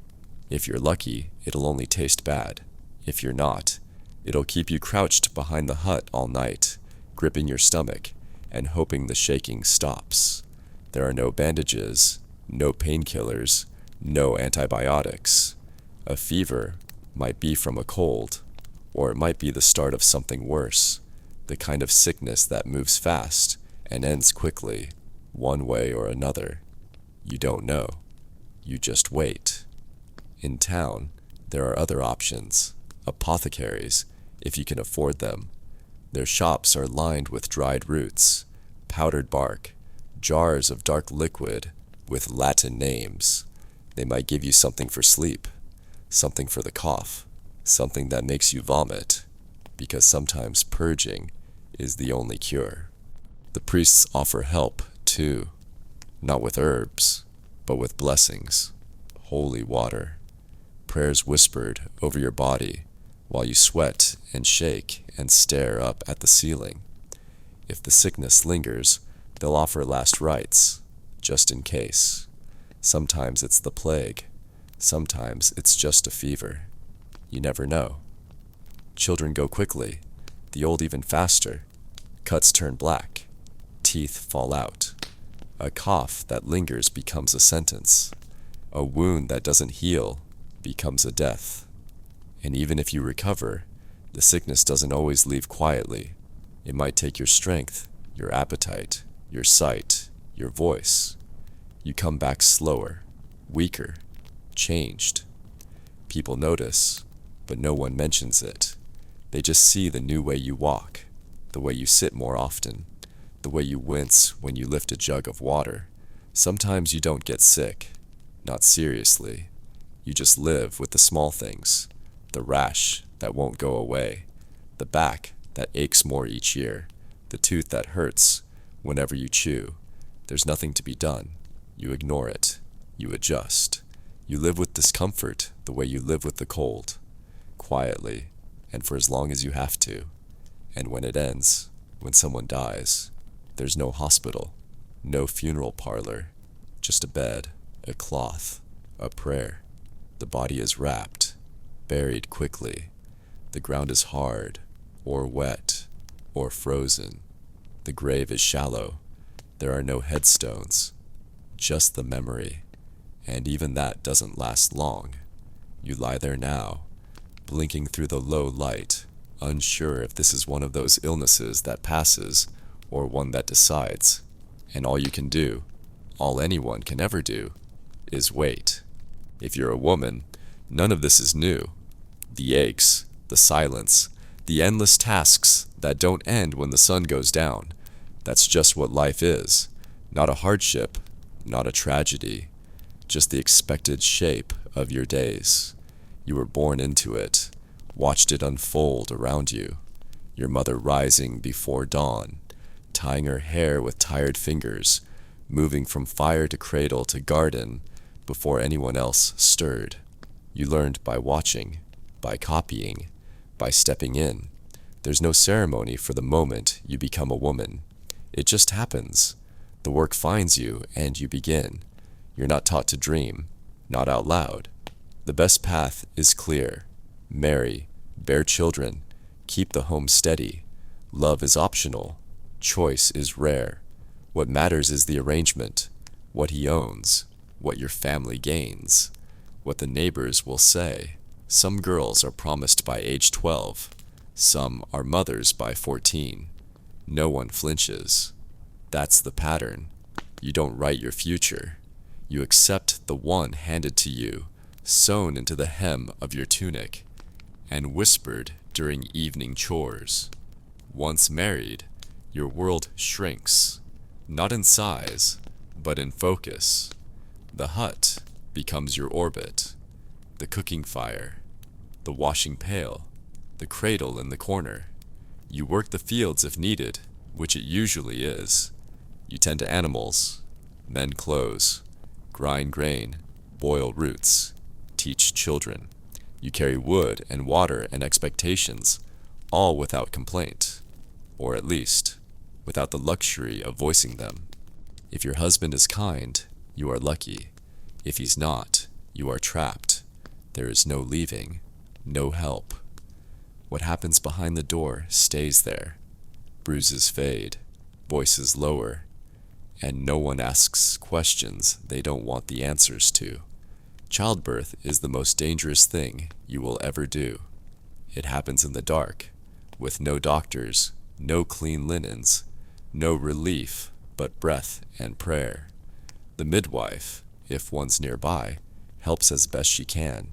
If you're lucky, it'll only taste bad. If you're not, it'll keep you crouched behind the hut all night, gripping your stomach and hoping the shaking stops. There are no bandages, no painkillers, no antibiotics. A fever might be from a cold, or it might be the start of something worse, the kind of sickness that moves fast and ends quickly, one way or another. You don't know. You just wait. In town, there are other options. Apothecaries, if you can afford them. Their shops are lined with dried roots, powdered bark, jars of dark liquid with Latin names. They might give you something for sleep, something for the cough, something that makes you vomit, because sometimes purging is the only cure. The priests offer help, too, not with herbs, but with blessings, holy water, prayers whispered over your body while you sweat and shake and stare up at the ceiling. If the sickness lingers, they'll offer last rites, just in case. Sometimes it's the plague, Sometimes it's just a fever. You never know. Children go quickly, the old even faster. Cuts turn black, teeth fall out. A cough that lingers becomes a sentence. A wound that doesn't heal becomes a death. And even if you recover, the sickness doesn't always leave quietly. It might take your strength, your appetite, your sight, your voice. You come back slower, weaker, changed. People notice, but no one mentions it. They just see the new way you walk, the way you sit more often, the way you wince when you lift a jug of water. Sometimes you don't get sick, not seriously. You just live with the small things, the rash that won't go away, the back that aches more each year, the tooth that hurts whenever you chew. There's nothing to be done. You ignore it. You adjust. You live with discomfort the way you live with the cold, quietly, and for as long as you have to. And when it ends, when someone dies, there's no hospital, no funeral parlor, just a bed, a cloth, a prayer. The body is wrapped, buried quickly. The ground is hard, or wet, or frozen. The grave is shallow. There are no headstones, just the memory. And even that doesn't last long. You lie there now, blinking through the low light, unsure if this is one of those illnesses that passes or one that decides. And all you can do, all anyone can ever do, is wait. If you're a woman, none of this is new. The aches, the silence, the endless tasks that don't end when the sun goes down. That's just what life is. Not a hardship, not a tragedy, just the expected shape of your days. You were born into it, watched it unfold around you. Your mother rising before dawn, tying her hair with tired fingers, moving from fire to cradle to garden before anyone else stirred. You learned by watching, by copying, by stepping in. There's no ceremony for the moment you become a woman. It just happens. The work finds you and you begin. You're not taught to dream, not out loud. The best path is clear. Marry, bear children, keep the home steady. Love is optional. Choice is rare. What matters is the arrangement, what he owns, what your family gains, what the neighbors will say. Some girls are promised by age 12. Some are mothers by 14. No one flinches. That's the pattern. You don't write your future. You accept the one handed to you, sewn into the hem of your tunic, and whispered during evening chores. Once married, your world shrinks, not in size, but in focus. The hut becomes your orbit, the cooking fire, the washing pail, the cradle in the corner. You work the fields if needed, which it usually is. You tend to animals, mend clothes, grind grain, boil roots, teach children. You carry wood and water and expectations, all without complaint, or at least, without the luxury of voicing them. If your husband is kind, you are lucky. If he's not, you are trapped. There is no leaving, no help. What happens behind the door stays there. Bruises fade, voices lower, and no one asks questions they don't want the answers to. Childbirth is the most dangerous thing you will ever do. It happens in the dark, with no doctors, no clean linens, no relief but breath and prayer. The midwife, if one's nearby, helps as best she can,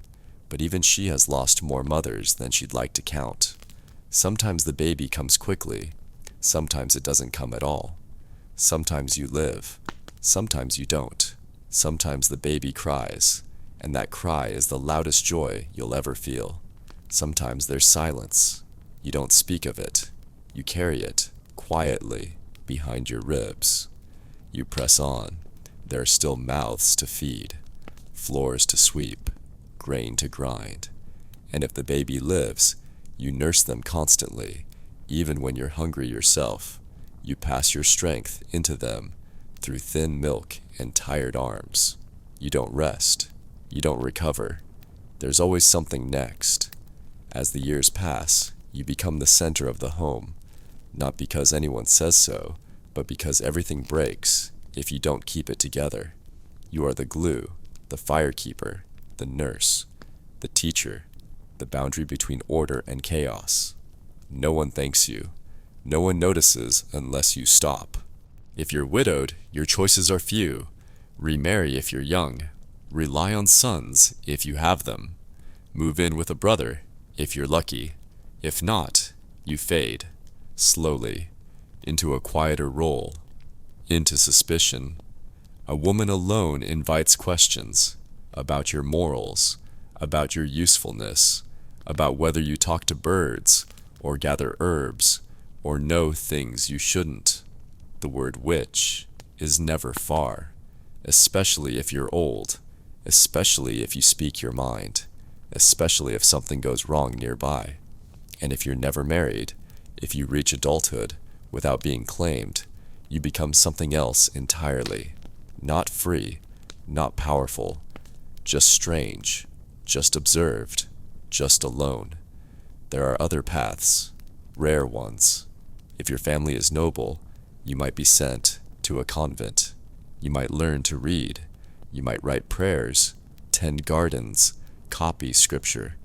but even she has lost more mothers than she'd like to count. Sometimes the baby comes quickly, sometimes it doesn't come at all. Sometimes you live, sometimes you don't. Sometimes the baby cries, and that cry is the loudest joy you'll ever feel. Sometimes there's silence. You don't speak of it. You carry it, quietly, behind your ribs. You press on. There are still mouths to feed, floors to sweep, grain to grind. And if the baby lives, you nurse them constantly, even when you're hungry yourself. You pass your strength into them through thin milk and tired arms. You don't rest. you don't recover. There's always something next. As the years pass, you become the center of the home, not because anyone says so, but because everything breaks if you don't keep it together. You are the glue, the firekeeper, the nurse, the teacher, the boundary between order and chaos. No one thanks you. No one notices unless you stop. If you're widowed, your choices are few. Remarry if you're young. Rely on sons if you have them. Move in with a brother if you're lucky. If not, you fade, slowly, into a quieter role, into suspicion. A woman alone invites questions about your morals, about your usefulness, about whether you talk to birds, or gather herbs, or know things you shouldn't. The word witch is never far, especially if you're old, especially if you speak your mind, especially if something goes wrong nearby. And if you're never married, if you reach adulthood without being claimed, you become something else entirely. Not free, not powerful, just strange, just observed, just alone. There are other paths, rare ones. If your family is noble, you might be sent to a convent. You might learn to read. You might write prayers, tend gardens, copy scripture.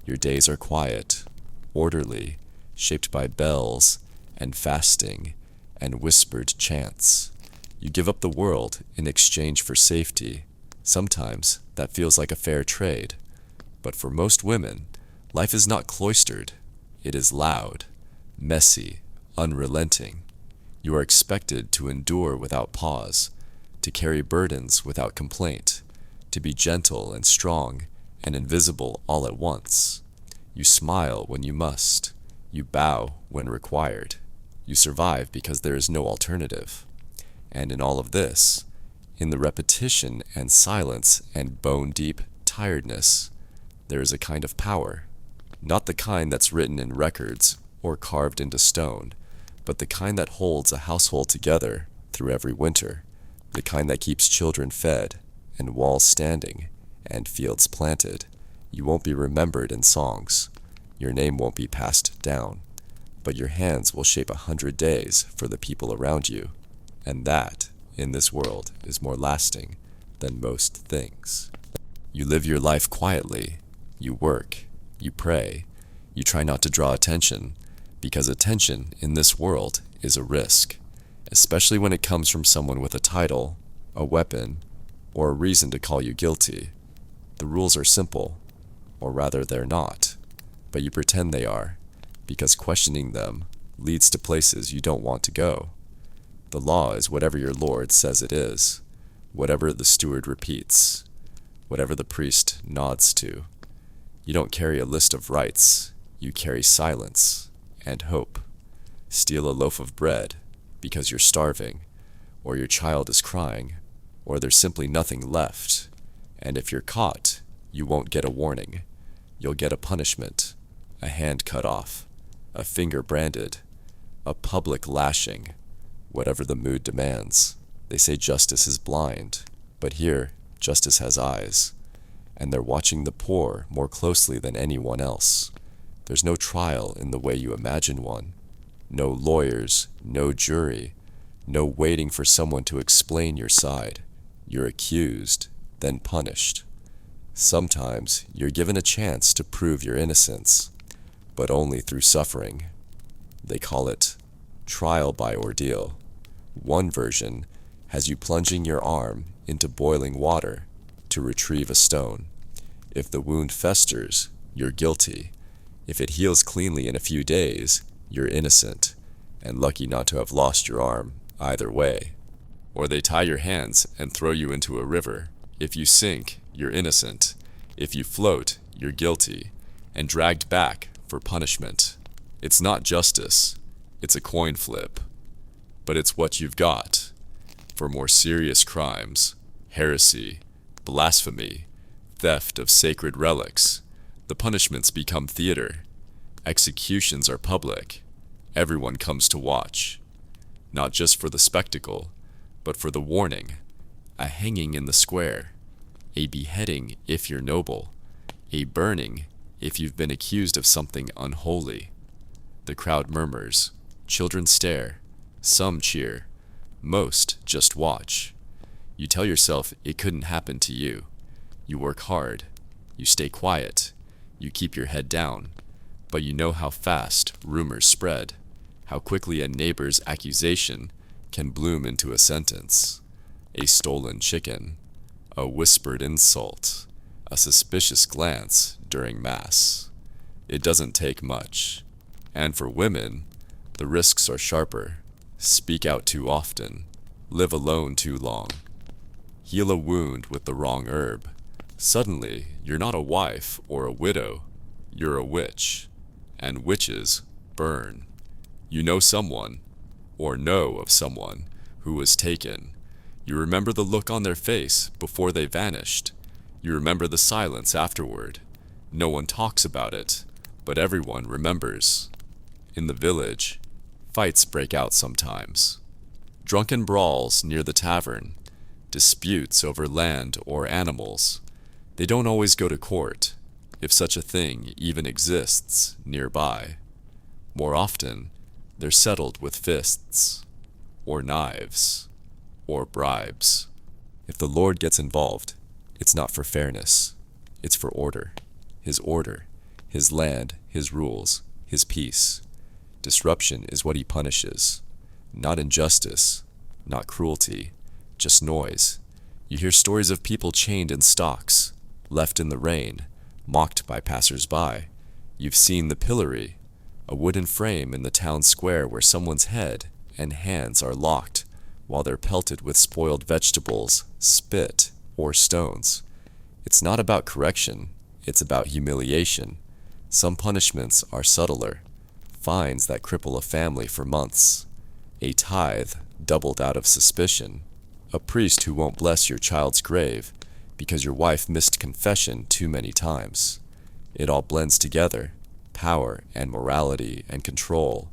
Your days are quiet, orderly, shaped by bells and fasting and whispered chants. You give up the world in exchange for safety. Sometimes that feels like a fair trade. But for most women, life is not cloistered. It is loud, messy, unrelenting. You are expected to endure without pause, to carry burdens without complaint, to be gentle and strong and invisible all at once. You smile when you must. You bow when required. You survive because there is no alternative. And in all of this, in the repetition and silence and bone-deep tiredness, there is a kind of power. Not the kind that's written in records or carved into stone, but the kind that holds a household together through every winter, the kind that keeps children fed and walls standing and fields planted. You won't be remembered in songs. Your name won't be passed down, but your hands will shape 100 days for the people around you, and that, in this world, is more lasting than most things. You live your life quietly. You work. You pray. You try not to draw attention, because attention in this world is a risk, especially when it comes from someone with a title, a weapon, or a reason to call you guilty. The rules are simple, or rather they're not, but you pretend they are, because questioning them leads to places you don't want to go. The law is whatever your Lord says it is, whatever the steward repeats, whatever the priest nods to. You don't carry a list of rights, you carry silence and hope. Steal a loaf of bread because you're starving, or your child is crying, or there's simply nothing left. And if you're caught, you won't get a warning. You'll get a punishment, a hand cut off, a finger branded, a public lashing, whatever the mood demands. They say justice is blind, but here, justice has eyes, and they're watching the poor more closely than anyone else. There's no trial in the way you imagine one. No lawyers, no jury, no waiting for someone to explain your side. You're accused, then punished. Sometimes you're given a chance to prove your innocence, but only through suffering. They call it trial by ordeal. One version has you plunging your arm into boiling water to retrieve a stone. If the wound festers, you're guilty. If it heals cleanly in a few days, you're innocent, and lucky not to have lost your arm either way. Or they tie your hands and throw you into a river. If you sink, you're innocent. If you float, you're guilty, and dragged back for punishment. It's not justice, it's a coin flip. But it's what you've got. For more serious crimes, heresy, blasphemy, theft of sacred relics, the punishments become theater. Executions are public. Everyone comes to watch. Not just for the spectacle, but for the warning. A hanging in the square. a beheading if you're noble, a burning if you've been accused of something unholy. The crowd murmurs, children stare, some cheer, most just watch. You tell yourself it couldn't happen to you. You work hard, you stay quiet, you keep your head down, but you know how fast rumors spread, how quickly a neighbor's accusation can bloom into a sentence. A stolen chicken, a whispered insult, a suspicious glance during Mass. It doesn't take much. And for women, the risks are sharper. Speak out too often, live alone too long, heal a wound with the wrong herb. Suddenly, you're not a wife or a widow, you're a witch. And witches burn. You know someone, or know of someone, who was taken. You remember the look on their face before they vanished. You remember the silence afterward. No one talks about it, but everyone remembers. In the village, fights break out sometimes. Drunken brawls near the tavern, disputes over land or animals. They don't always go to court, if such a thing even exists nearby. More often, they're settled with fists, or knives, or bribes. If the Lord gets involved, it's not for fairness, it's for order, His land, His rules, His peace. Disruption is what He punishes, not injustice, not cruelty, just noise. You hear stories of people chained in stocks, left in the rain, mocked by passers-by. You've seen the pillory, a wooden frame in the town square where someone's head and hands are locked while they're pelted with spoiled vegetables, spit, or stones. It's not about correction, it's about humiliation. Some punishments are subtler, fines that cripple a family for months, a tithe doubled out of suspicion, a priest who won't bless your child's grave because your wife missed confession too many times. It all blends together, power and morality and control,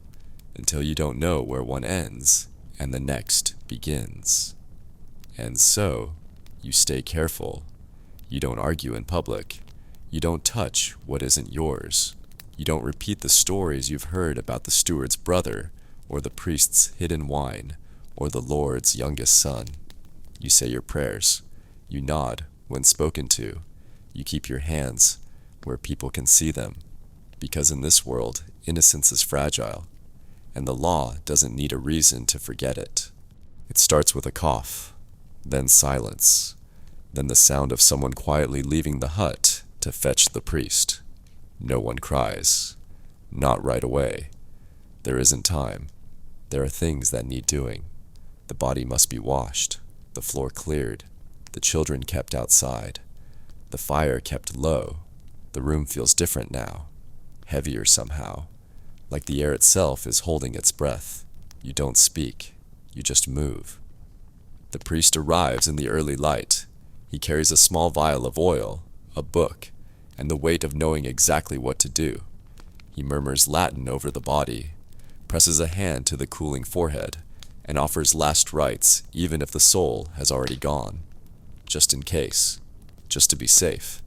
until you don't know where one ends and the next begins. And so, you stay careful. You don't argue in public. You don't touch what isn't yours. You don't repeat the stories you've heard about the steward's brother, or the priest's hidden wine, or the Lord's youngest son. You say your prayers. You nod when spoken to. You keep your hands where people can see them, because in this world, innocence is fragile, and the law doesn't need a reason to forget it. It starts with a cough, then silence, then the sound of someone quietly leaving the hut to fetch the priest. No one cries. Not right away. There isn't time. There are things that need doing. The body must be washed, the floor cleared, the children kept outside, the fire kept low. The room feels different now, heavier somehow, like the air itself is holding its breath. You don't speak, you just move. The priest arrives in the early light. He carries a small vial of oil, a book, and the weight of knowing exactly what to do. He murmurs Latin over the body, presses a hand to the cooling forehead, and offers last rites even if the soul has already gone. Just in case, just to be safe.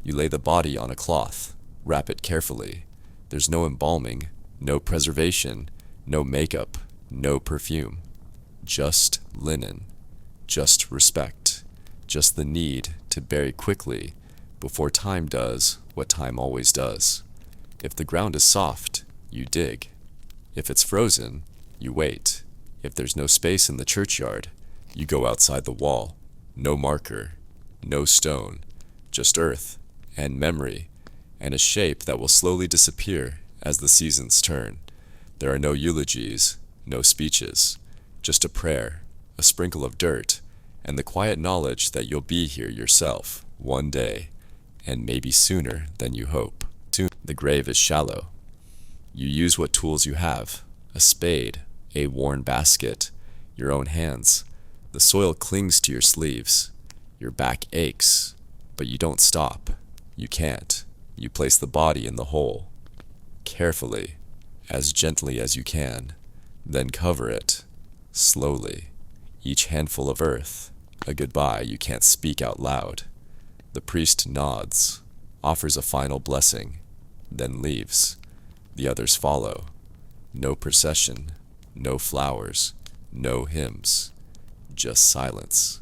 You lay the body on a cloth, wrap it carefully. There's no embalming, no preservation, no makeup, no perfume. Just linen, just respect, just the need to bury quickly before time does what time always does. If the ground is soft, you dig. If it's frozen, you wait. If there's no space in the churchyard, you go outside the wall. No marker, no stone, just earth and memory, and a shape that will slowly disappear as the seasons turn. There are no eulogies, no speeches, just a prayer, a sprinkle of dirt, and the quiet knowledge that you'll be here yourself one day, and maybe sooner than you hope. The grave is shallow. You use what tools you have, a spade, a worn basket, your own hands. The soil clings to your sleeves. Your back aches, but you don't stop. You can't. You place the body in the hole. Carefully, as gently as you can, then cover it, slowly. Each handful of earth, a goodbye you can't speak out loud. The priest nods, offers a final blessing, then leaves. The others follow. No procession, no flowers, no hymns, just silence,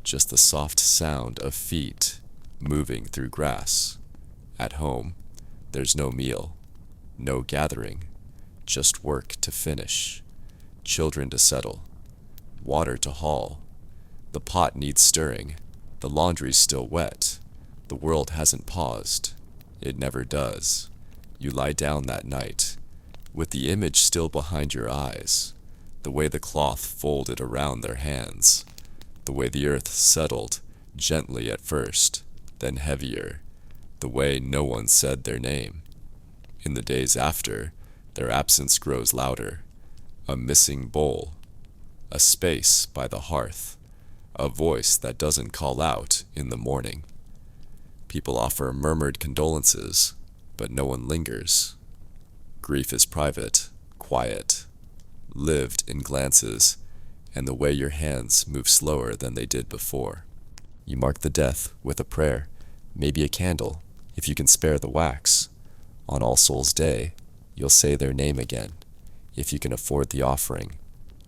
just the soft sound of feet moving through grass. At home, there's no meal, no gathering, just work to finish, children to settle, water to haul. The pot needs stirring, the laundry's still wet. The world hasn't paused, it never does. You lie down that night, with the image still behind your eyes, the way the cloth folded around their hands, the way the earth settled gently at first, then heavier, the way no one said their name. In the days after, their absence grows louder, a missing bowl, a space by the hearth, a voice that doesn't call out in the morning. People offer murmured condolences, but no one lingers. Grief is private, quiet, lived in glances, and the way your hands move slower than they did before. You mark the death with a prayer, maybe a candle, if you can spare the wax. On All Souls' Day, you'll say their name again, if you can afford the offering.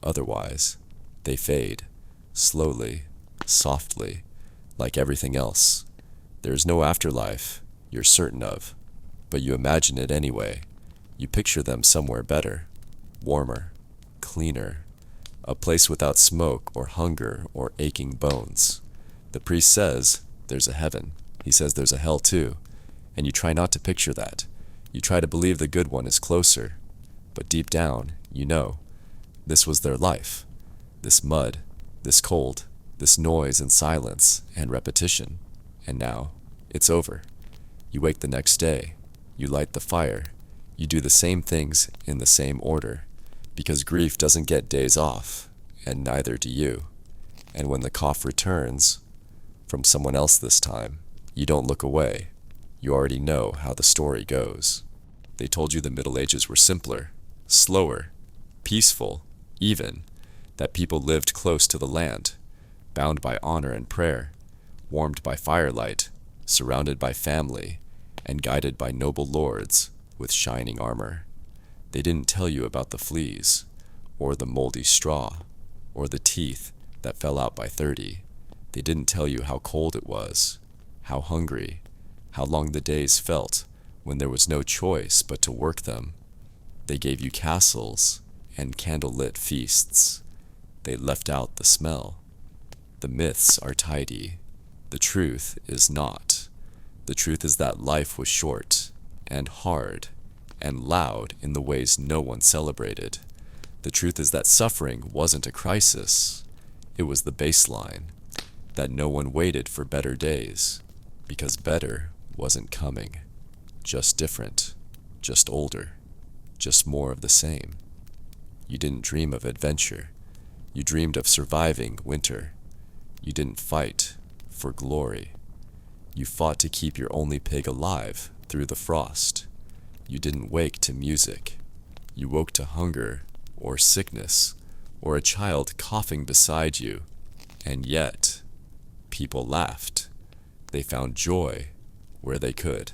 Otherwise, they fade, slowly, softly, like everything else. There's no afterlife, you're certain of, but you imagine it anyway. You picture them somewhere better, warmer, cleaner, a place without smoke or hunger or aching bones. The priest says there's a heaven. He says there's a hell too, and you try not to picture that. You try to believe the good one is closer, but deep down, you know, this was their life. This mud, this cold, this noise and silence and repetition. And now, it's over. You wake the next day, you light the fire, you do the same things in the same order, because grief doesn't get days off, and neither do you. And when the cough returns, from someone else this time, you don't look away. You already know how the story goes. They told you the Middle Ages were simpler, slower, peaceful, even, that people lived close to the land, bound by honor and prayer, warmed by firelight, surrounded by family, and guided by noble lords with shining armor. They didn't tell you about the fleas, or the moldy straw, or the teeth that fell out by 30. They didn't tell you how cold it was, how hungry, how long the days felt when there was no choice but to work them. They gave you castles and candlelit feasts. They left out the smell. The myths are tidy. The truth is not. The truth is that life was short and hard and loud in the ways no one celebrated. The truth is that suffering wasn't a crisis. It was the baseline, that no one waited for better days, because better wasn't coming. Just different, just older, just more of the same. You didn't dream of adventure. You dreamed of surviving winter. You didn't fight for glory. You fought to keep your only pig alive through the frost. You didn't wake to music. You woke to hunger or sickness or a child coughing beside you. And yet, people laughed. They found joy where they could.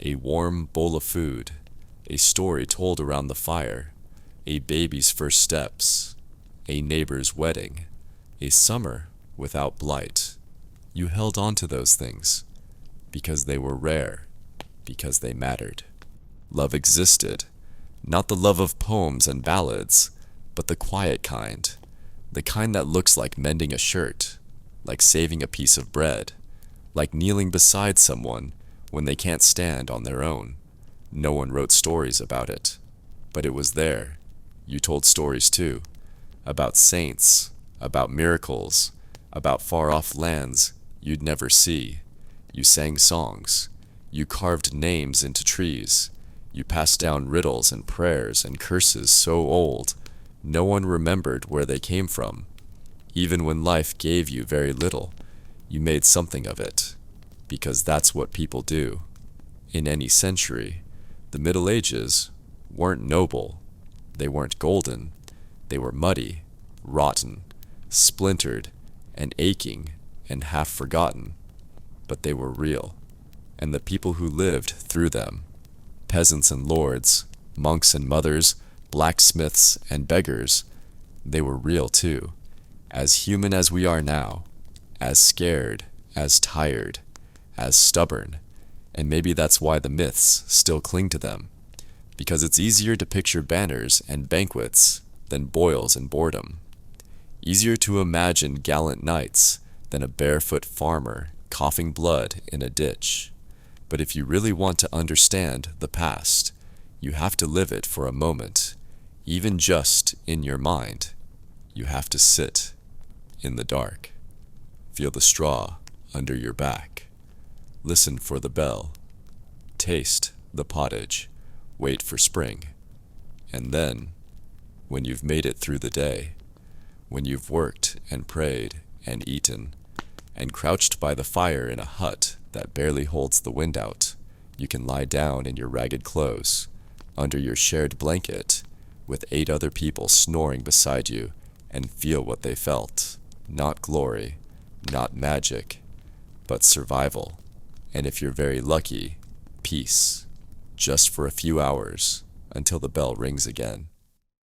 A warm bowl of food, a story told around the fire, a baby's first steps, a neighbor's wedding, a summer without blight. You held on to those things because they were rare, because they mattered. Love existed, not the love of poems and ballads, but the quiet kind, the kind that looks like mending a shirt, like saving a piece of bread, like kneeling beside someone when they can't stand on their own. No one wrote stories about it, but it was there. You told stories too, about saints, about miracles, about far-off lands you'd never see. You sang songs. You carved names into trees. You passed down riddles and prayers and curses so old, no one remembered where they came from. Even when life gave you very little, you made something of it, because that's what people do. In any century, the Middle Ages weren't noble. They weren't golden. They were muddy, rotten, splintered, and aching, and half forgotten. but they were real, and the people who lived through them, peasants and lords, monks and mothers, blacksmiths and beggars, they were real too, as human as we are now, as scared, as tired, as stubborn, and maybe that's why the myths still cling to them, because it's easier to picture banners and banquets than boils and boredom. Easier to imagine gallant knights than a barefoot farmer coughing blood in a ditch. But if you really want to understand the past, you have to live it for a moment, even just in your mind. You have to sit in the dark. Feel the straw under your back. Listen for the bell. Taste the pottage. Wait for spring. And then, when you've made it through the day, when you've worked and prayed and eaten, and crouched by the fire in a hut that barely holds the wind out, you can lie down in your ragged clothes, under your shared blanket, with 8 other people snoring beside you, and feel what they felt. Not glory, not magic, but survival. And if you're very lucky, peace, just for a few hours, until the bell rings again.